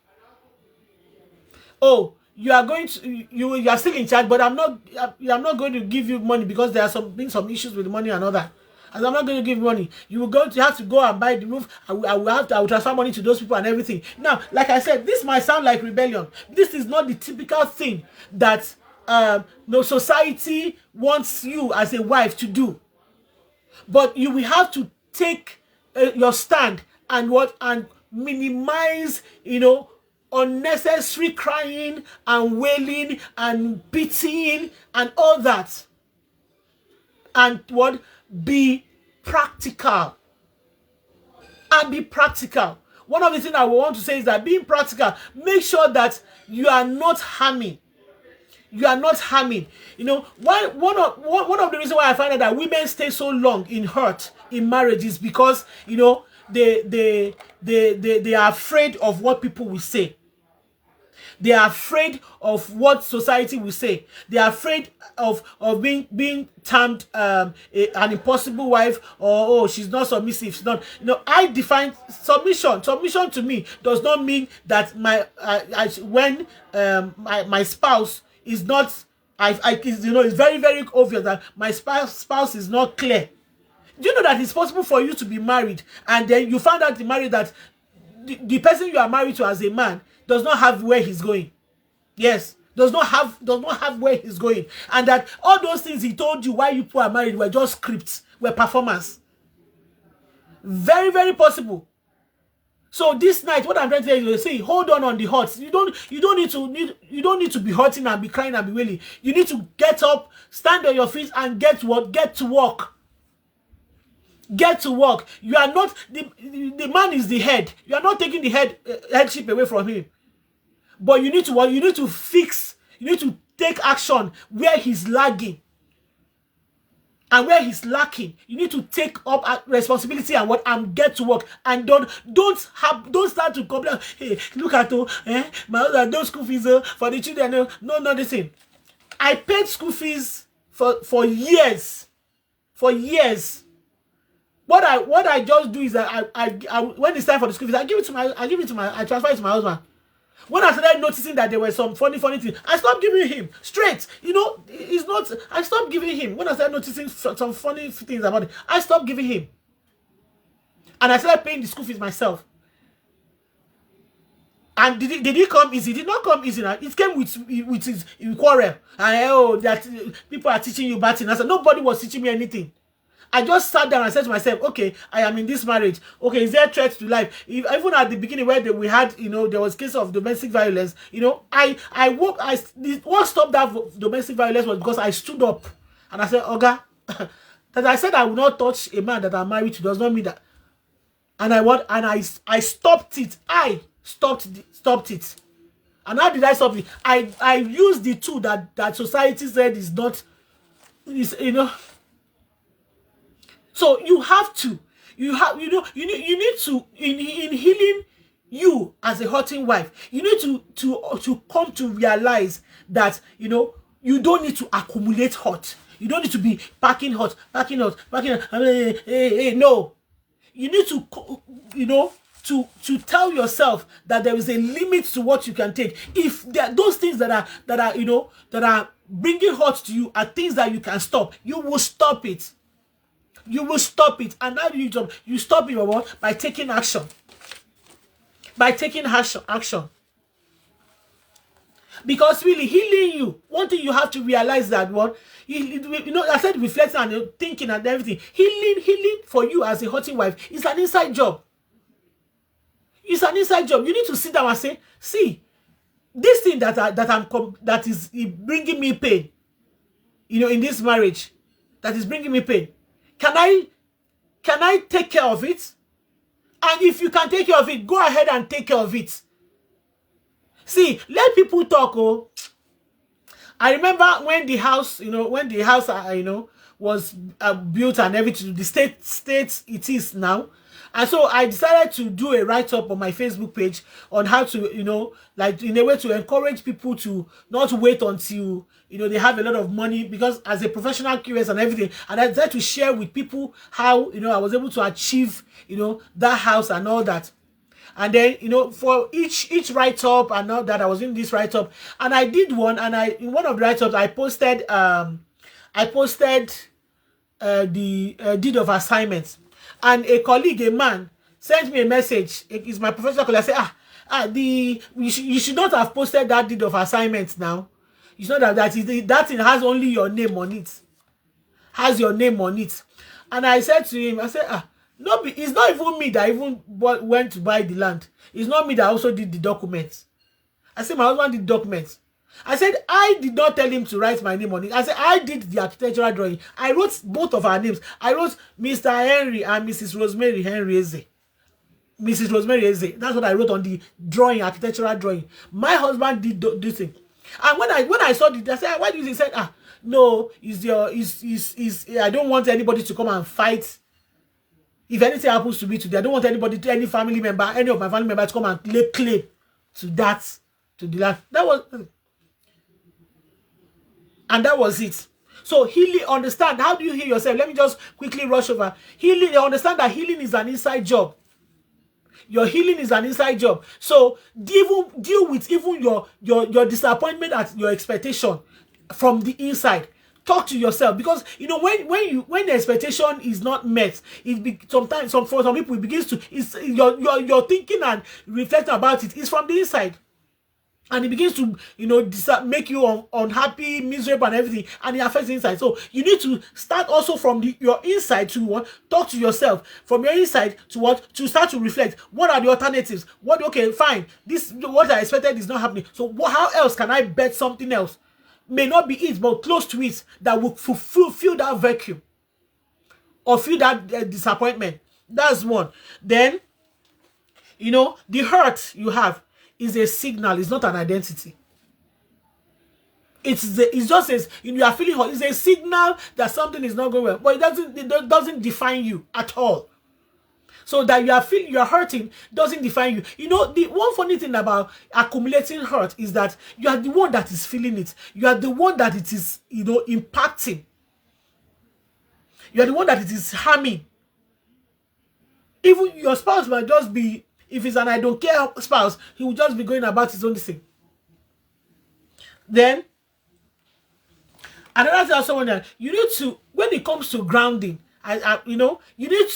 Oh, you are still in charge, but I'm not going to give you money because there are been some issues with the money and all that. And I'm not going to give you money. You have to go and buy the roof. I will transfer money to those people and everything. Now, like I said, this might sound like rebellion. This is not the typical thing that society wants you as a wife to do. But you will have to take your stand and minimize unnecessary crying and wailing and pitying and all that, and be practical. One of the things I want to say is that being practical, make sure that you are not harming. One of the reasons why I find out that women stay so long in hurt in marriage is because they are afraid of what people will say. They are afraid of what society will say. They are afraid of being termed an impossible wife, or she's not submissive. She's not. I define submission. Submission to me does not mean that when my spouse is not. It's very, very obvious that my spouse is not clear. Do you know that it's possible for you to be married and then you find out that the person you are married to as a man does not have where he's going? Yes, does not have where he's going, and that all those things he told you why you people are married were just scripts, were performance. Very, very possible. So this night, what I'm trying to tell you is, say, hold on the hurts. You don't need to be hurting and be crying and be wailing. You need to get up, stand on your feet, and get to work. Get to work. You are not the man is the head. You are not taking the headship away from him. But you need to fix. You need to take action where he's lagging. And where he's lacking, you need to take up responsibility and get to work. And don't start to complain. Hey, look at my husband, no school fees for the children. No, listen. I paid school fees for years. For years. What I just do is that I when it's time for the school fees, I transfer it to my husband. When I started noticing that there were some funny things, I stopped giving him straight. It's not. I stopped giving him. When I started noticing some funny things about it, I stopped giving him, and I started paying the school fees myself. And did it come easy? It did not come easy. Now it came with his quarrel. And that people are teaching you bad things. I said nobody was teaching me anything. I just sat down and said to myself, okay, I am in this marriage. Okay, is there a threat to life? Even at the beginning where we had, there was case of domestic violence, what stopped that domestic violence was because I stood up and I said, Oga, that I said I will not touch a man that I'm married to does not mean that. And I stopped it. I stopped it. And how did I stop it? I used the tool that society said is not, So you need to, in healing you as a hurting wife, you need to come to realize that, you don't need to accumulate hurt. You don't need to be packing hurt. No. You need to, to tell yourself that there is a limit to what you can take. If those things that are bringing hurt to you are things that you can stop, you will stop it. You will stop it. And how do you stop? You stop it by taking action. By taking action. Because really healing you, one thing you have to realize that I said reflecting and thinking and everything. Healing for you as a hurting wife is an inside job. It's an inside job. You need to sit down and say, see, this thing that is bringing me pain, in this marriage, that is bringing me pain. Can I take care of it? And if you can take care of it, go ahead and take care of it. See, let people talk. I remember when the house, was built and everything, the state it is now. And so I decided to do a write-up on my Facebook page on how to, in a way to encourage people to not wait until, they have a lot of money, because as a professional curious and everything, and I decided to share with people how, I was able to achieve, that house and all that. And then, for each write-up and all that, I was in this write-up, and I did one, and in one of the write-ups, I posted the deed of assignment. And a colleague, a man, sent me a message. It's my professional colleague. I said, you should not have posted that deed of assignment now. It's not that thing has only your name on it. Has your name on it. And I said to him, no, it's not even me that even went to buy the land. It's not me that also did the documents. I said, my husband did documents. I said, I did not tell him to write my name on it. I said, I did the architectural drawing. I wrote both of our names. I wrote Mr. Henry and Mrs. Rosemary Henry-Eze. Mrs. Rosemary Eze. That's what I wrote on the drawing, architectural drawing. My husband did this thing. And when I saw it, I said, why do you think? He said, no, I don't want anybody to come and fight. If anything happens to me today, I don't want any of my family members to come and lay claim to the land. That was it. So healing, understand. How do you heal yourself? Let me just quickly rush over. Healing, understand that healing is an inside job. Your healing is an inside job. So deal with even your disappointment at your expectation from the inside. Talk to yourself, because when the expectation is not met, sometimes for some people it begins to you're thinking and reflecting about it. It's from the inside. And it begins to, make you unhappy, miserable and everything. And it affects the inside. So you need to start also from your inside to talk to yourself. From your inside to start to reflect. What are the alternatives? Okay, fine. What I expected is not happening. So how else can I bet something else? May not be it, but close to it, that will fill that vacuum. Or fill that disappointment. That's one. Then, the hurt you have is a signal. It's not an identity. It's just as you are feeling hot. It's a signal that something is not going well, but it doesn't define you at all. So that you are hurting doesn't define you. You know, the one funny thing about accumulating hurt is that you are the one that is feeling it. You are the one that it is, impacting. You are the one that it is harming. Even your spouse might just be, if it's an I don't care spouse, he will just be going about his own thing. Then another thing, someone that you need to, when it comes to grounding, you need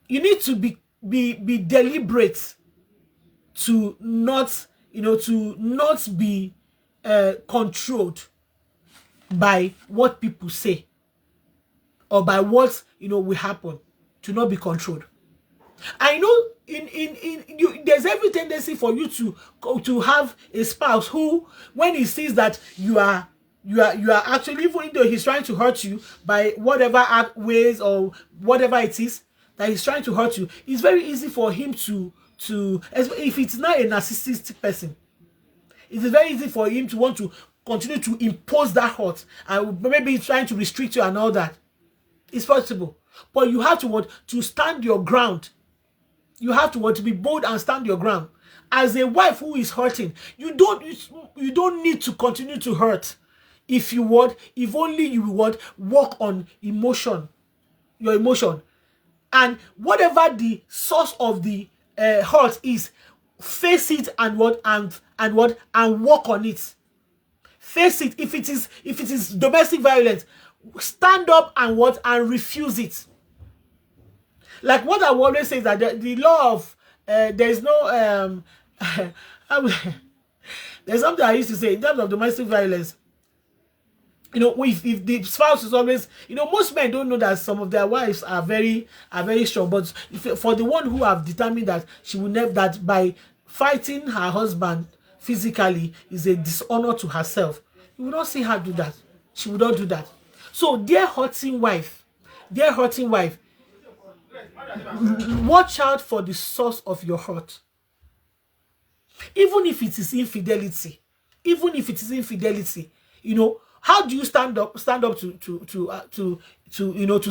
you need to be deliberate to not be controlled by what people say or by what will happen. To not be controlled. I know there's every tendency for you to have a spouse who, when he sees that you are actually, even though he's trying to hurt you by whatever ways or whatever it is that he's trying to hurt you, it's very easy for him to if it's not a narcissistic person, it is very easy for him to want to continue to impose that hurt, and maybe he's trying to restrict you and all that. It's possible. But you have to want to stand your ground. You have to want to be bold and stand your ground. As a wife who is hurting, you don't need to continue to hurt. If only you would work on your emotion, and whatever the source of the hurt is, face it and work on it. Face it. If it is domestic violence, stand up and refuse it. Like what I always say is that the law of there's no there's something I used to say in terms of domestic violence. If the spouse is always, most men don't know that some of their wives are very strong, but for the one who have determined that she will never, that by fighting her husband physically is a dishonor to herself, you will not see her do that. She will not do that. So, dear hurting wife, watch out for the source of your hurt. Even if it is infidelity, how do you stand up to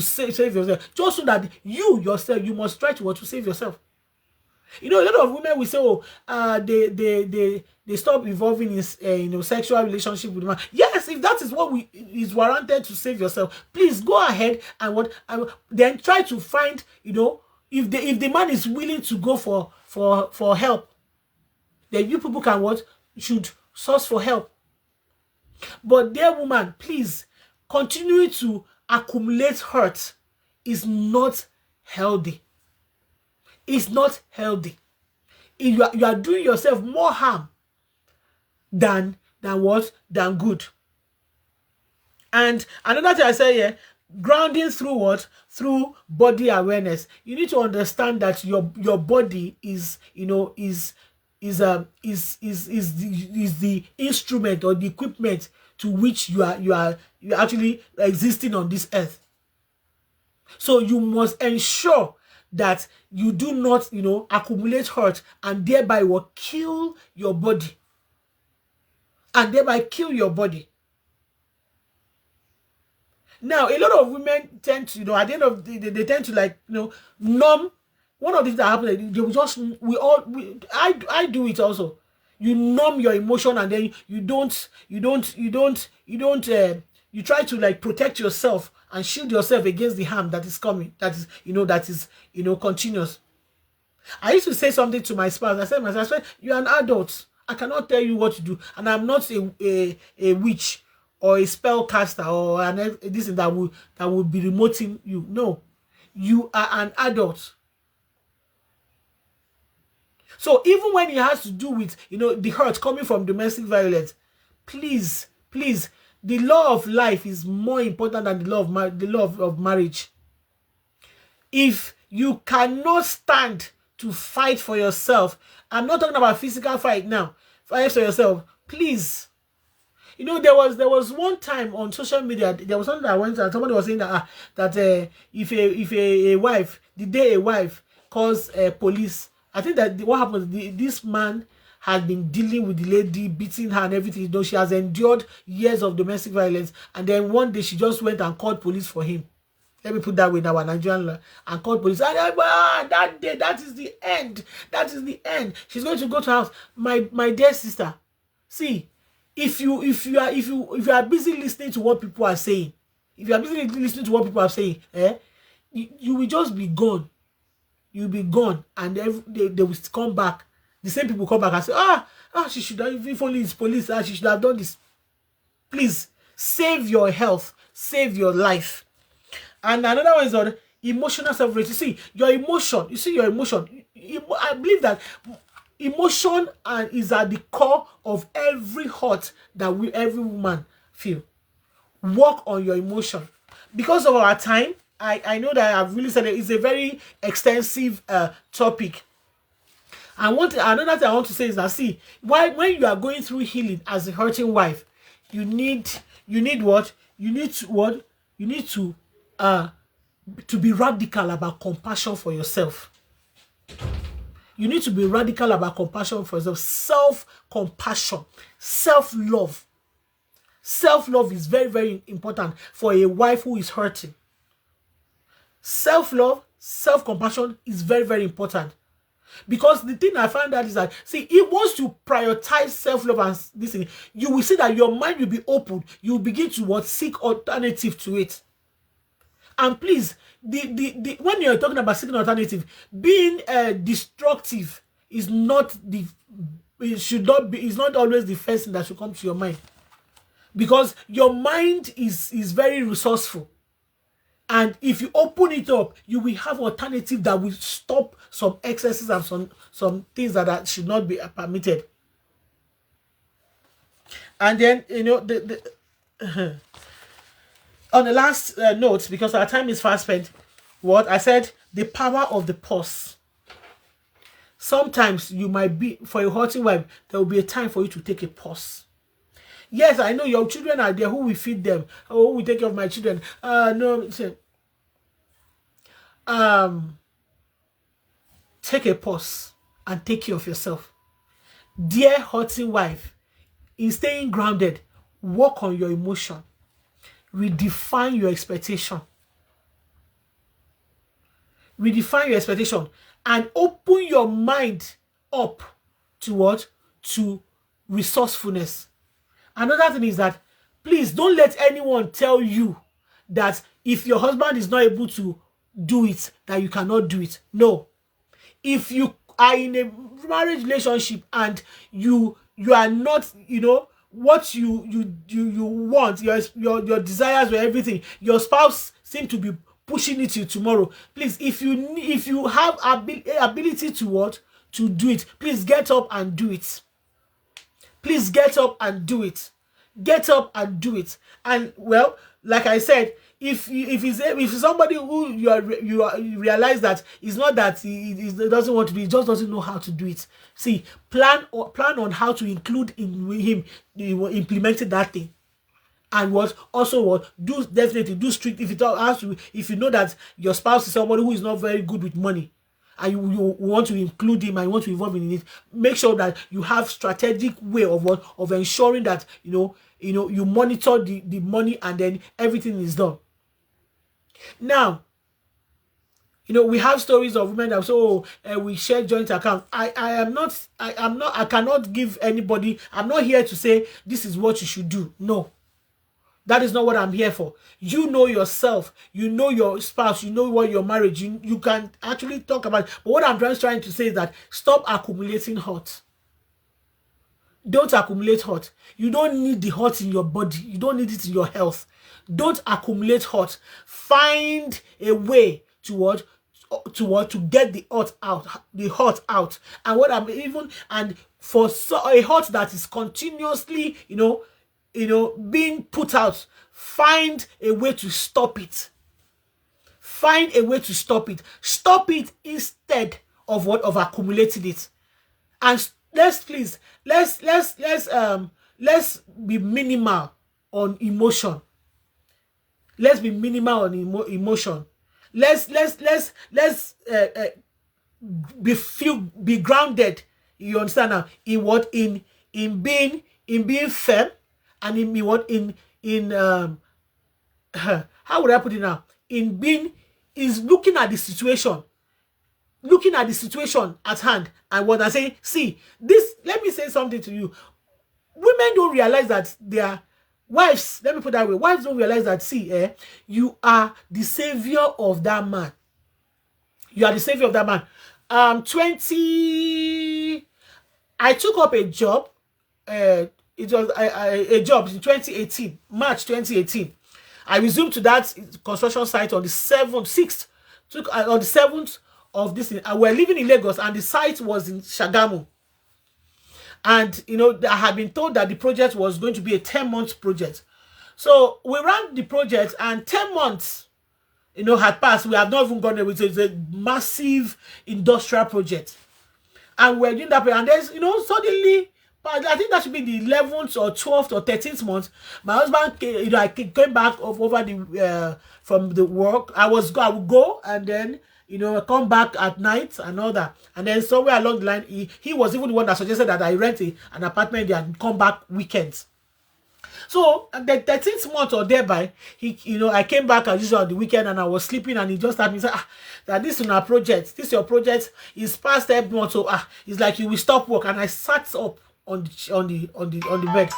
save yourself? Just so that you yourself, you must try to save yourself. A lot of women will say, they stop involving in sexual relationship with man. Yes, if that is what is warranted to save yourself, please go ahead and then try to find, if the man is willing to go for help, then you people should source for help. But dear woman, please, continue to accumulate hurt is not healthy. It's not healthy. You are doing yourself more harm than good. And another thing I say here, grounding through what? Through body awareness. You need to understand that your body is the instrument or the equipment to which you are actually existing on this earth. So you must ensure that you do not, accumulate hurt and thereby will kill your body. Now, a lot of women tend to, at the end of the day, they tend to numb. One of the things that happens, they will just, I do it also. You numb your emotion, and then you try to protect yourself and shield yourself against the harm that is coming, that is continuous. I used to say something to my spouse. I said, my spouse, you're an adult. I cannot tell you what to do, and I'm not a witch or a spellcaster or this that will be remoting you. No, you are an adult. So even when it has to do with the hurt coming from domestic violence, please, the law of life is more important than the law of marriage. If you cannot stand to fight for yourself, I'm not talking about physical fight now. Fight for yourself, please. There was one time on social media, there was something that I went to, and somebody was saying that if a wife, the day a wife calls police, I think that what happened, this man has been dealing with the lady, beating her and everything. You know, she has endured years of domestic violence, and then one day she just went and called police for him. Let me put that way in our Nigerian law, and called police. And that day, that is the end. That is the end. She's going to go to her house. My dear sister, see, if you are busy listening to what people are saying, if you are busy listening to what people are saying, you will just be gone. You'll be gone, and they will come back. The same people come back and say, she should have, if only it's police, she should have done this. Please save your health, save your life. And another one is on emotional self-rating. See your emotion. You see your emotion. I believe that emotion is at the core of every hurt that every woman feel. Work on your emotion. Because of our time, I know that I've really said it's a very extensive topic. And another thing I want to say is that, see, when you are going through healing as a hurting wife, you need what? You need to be radical about compassion for yourself. You need to be radical about compassion for yourself. Self-compassion, self-love. Self-love is very, very important for a wife who is hurting. Self-love, self-compassion is very, very important. Because the thing I find out is that, see, it wants to prioritize self-love and this thing. You will see that your mind will be open. You will begin to seek alternative to it. And please, when you're talking about seeking alternative, being destructive is not it's not always the first thing that should come to your mind. Because your mind is very resourceful. And if you open it up, you will have alternative that will stop some excesses and some things that should not be permitted. And then, you know, on the last note, because our time is fast spent, what I said, the power of the pause. Sometimes you might be, for a hurting wife, there will be a time for you to take a pause. Yes, I know your children are there. Who will feed them? Who will take care of my children? No, take a pause and take care of yourself. Dear hurting wife, in staying grounded, work on your emotion. Redefine your expectation. Redefine your expectation and open your mind up to what? To resourcefulness. Another thing is that, please don't let anyone tell you that if your husband is not able to do it, that you cannot do it. No. If you are in a marriage relationship and you are not, you know, what you want, your desires or everything, your spouse seems to be pushing it to you tomorrow. Please, if you have ability to what? To do it, please get up and do it. Please get up and do it. Get up and do it. And well, like I said, if it's somebody who you realize that it's not that he doesn't want to do it, he just doesn't know how to do it. See, plan on how to include in him implementing that thing. And definitely do strict if you know that your spouse is somebody who is not very good with money, and you want to include him and you want to involve in it, make sure that you have strategic way of ensuring that you monitor the money and then everything is done. Now, we have stories of women that say, we share joint account. I cannot give anybody, I'm not here to say this is what you should do. No. That is not what I'm here for. You know yourself. You know your spouse. You know what your marriage. You can actually talk about it. But what I'm just trying to say is that stop accumulating hurt. Don't accumulate hurt. You don't need the hurt in your body. You don't need it in your health. Don't accumulate hurt. Find a way to get the hurt out. And for a hurt that is continuously, being put out, find a way to stop it. Find a way to stop it. Stop it instead of accumulating it. And let's be minimal on emotion. Let's be minimal on emotion. Let's be grounded You understand now? In what? In being firm, and in what? In how would I put it now? In being, is looking at the situation, at hand, and what I say, see this. Let me say something to you. Women don't realize that their wives, let me put it that way, wives don't realize that, see, you are the savior of that man. You are the savior of that man. 20, I took up a job. It was a job in 2018, March 2018. I resumed to that construction site on the 6th, on the 7th of this. And we're living in Lagos, and the site was in Shagamu. And, you know, I had been told that the project was going to be a 10-month project. So we ran the project, and 10 months, you know, had passed. We have not even gone there. It's a massive industrial project. And we're doing that project. And there's, you know, suddenly, I think that should be the 11th or 12th or 13th month. My husband came, you know, I came back over the from the work. I would go, and then, you know, come back at night and all that. And then somewhere along the line, he was even the one that suggested that I rent an apartment there and come back weekends. So the 13th month or thereby, you know, I came back as usual on the weekend, and I was sleeping, and he just had me say, that this is our project. This your project is past every month. So it's like you will stop work. And I sat up on the bed.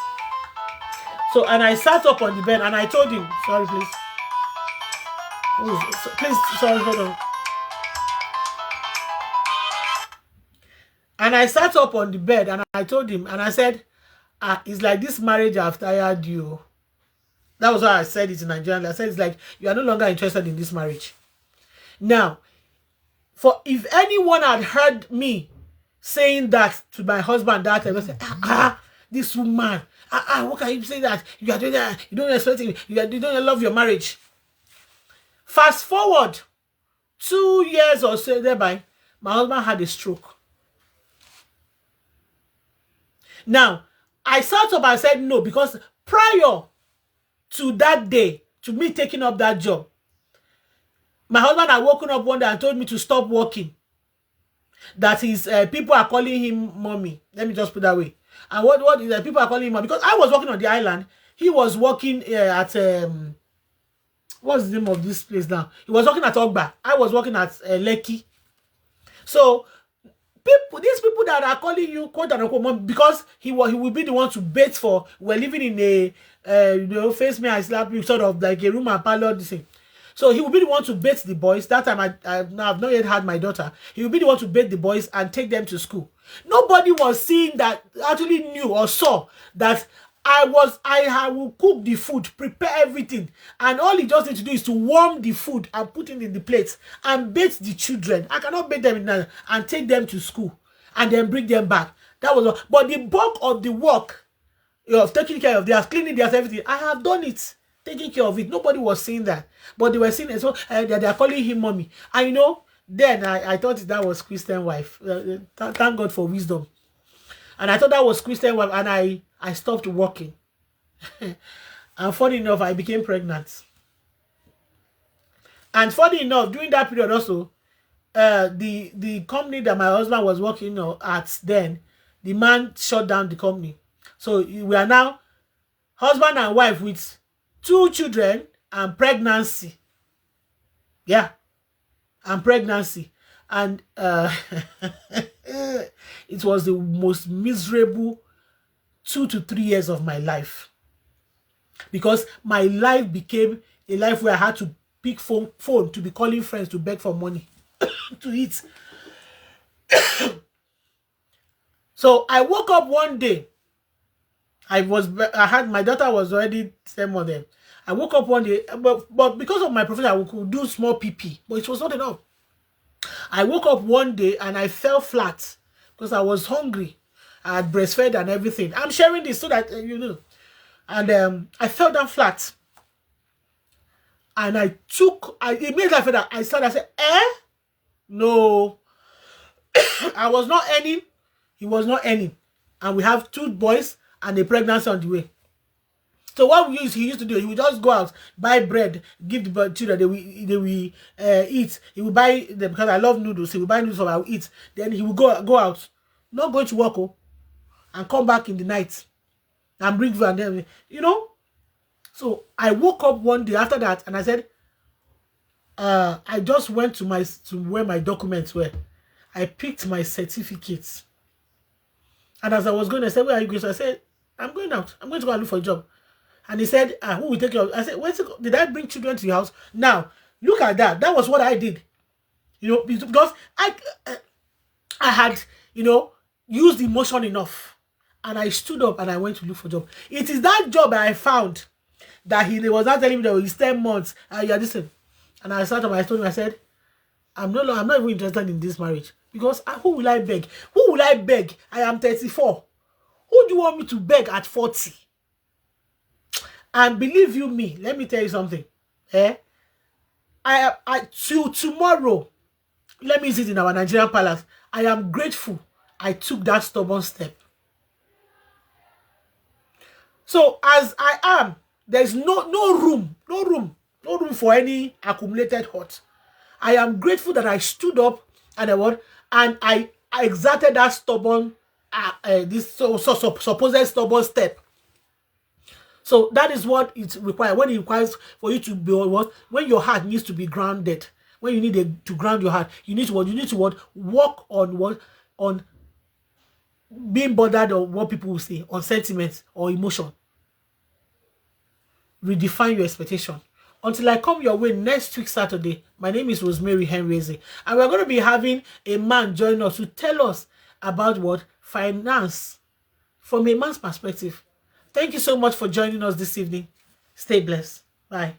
So, and I sat up on the bed, and I told him, sorry, please. Please, sorry, hold on. And I sat up on the bed, and I told him, and I said, it's like this marriage I've tired you. That was why I said it in Nigeria. I said, it's like you are no longer interested in this marriage. Now, for if anyone had heard me saying that to my husband that time, I said, this woman, what can you say that? You are doing that, you don't expect it, you don't love your marriage. Fast forward 2 years or so thereby, my husband had a stroke. Now, I sat up and said no, because prior to that day, to me taking up that job, my husband had woken up one day and told me to stop working. That his people are calling him mommy. Let me just put that way. And what is that? People are calling him mommy, because I was working on the island. He was working at what's the name of this place now? He was working at Ogba. I was working at Lekki. So these people that are calling you quote unquote mom, because he will be the one to bait for. We're living in a you know, face me I slap you, sort of like a room and parlor, this thing. So he will be the one to bait the boys. That time I've not yet had my daughter. He will be the one to bait the boys and take them to school. Nobody was seeing that, actually knew or saw that I will cook the food, prepare everything, and all he just need to do is to warm the food and put it in the plates and bait the children. I cannot bait them in there and take them to school and then bring them back. That was all. But the bulk of the work of taking care of theirs, cleaning theirs, everything, I have done it, taking care of it. Nobody was seeing that, but they were seeing it. So they are calling him mommy. And you know, then I thought that was Christian wife. Thank God for wisdom. And I thought that was Christian wife, and I stopped working. And funny enough, I became pregnant. And funny enough, during that period also, the company that my husband was working at then, the man shut down the company. So we are now husband and wife with 2 children and pregnancy. Yeah, and pregnancy. And it was the most miserable 2 to 3 years of my life, because my life became a life where I had to pick phone to be calling friends to beg for money to eat. So I woke up one day. My daughter was already 10 of them. I woke up one day, but because of my profession, I could do small PP, but it was not enough. I woke up one day and I fell flat because I was hungry. I had breastfed and everything. I'm sharing this so that you know. And I fell down flat. And immediately after that, I said, no. I was not earning. He was not earning. And we have 2 boys and a pregnancy on the way. So what he used to do, he would just go out, buy bread, give the children, they will eat. He will buy them, because I love noodles. He will buy noodles for I will eat. Then he will go out not going to work, oh, and come back in the night and bring food and everything, you know. So I woke up one day after that and I said, I just went to where my documents were. I picked my certificates. And as I was going, I said, where are you going? So I said, I'm going out. I'm going to go and look for a job. And he said, who will take care of? I said, did I bring children to your house? Now, look at that. That was what I did. You know, because I had, you know, used emotion enough. And I stood up and I went to look for a job. It is that job that I found that he was not telling me that it's 10 months. You are listening. And I sat up and I told him, I said, I'm not even interested in this marriage. Because who will I beg? Who will I beg? I am 34. Who do you want me to beg at 40? And believe you me, let me tell you something. Till tomorrow, let me sit in our Nigerian palace. I am grateful I took that stubborn step. So as I am, there's no room for any accumulated hurt. I am grateful that I stood up and I exerted that stubborn, supposed stubborn step. So that is what it requires. When it requires for you to be what, when your heart needs to be grounded, when you need to ground your heart, you need to work on being bothered of what people will say, on sentiments or emotion. Redefine your expectation. Until I come your way next week Saturday, my name is Rosemary Henry-Eze, and we're going to be having a man join us to tell us about what finance from a man's perspective. Thank you so much for joining us this evening. Stay blessed. Bye.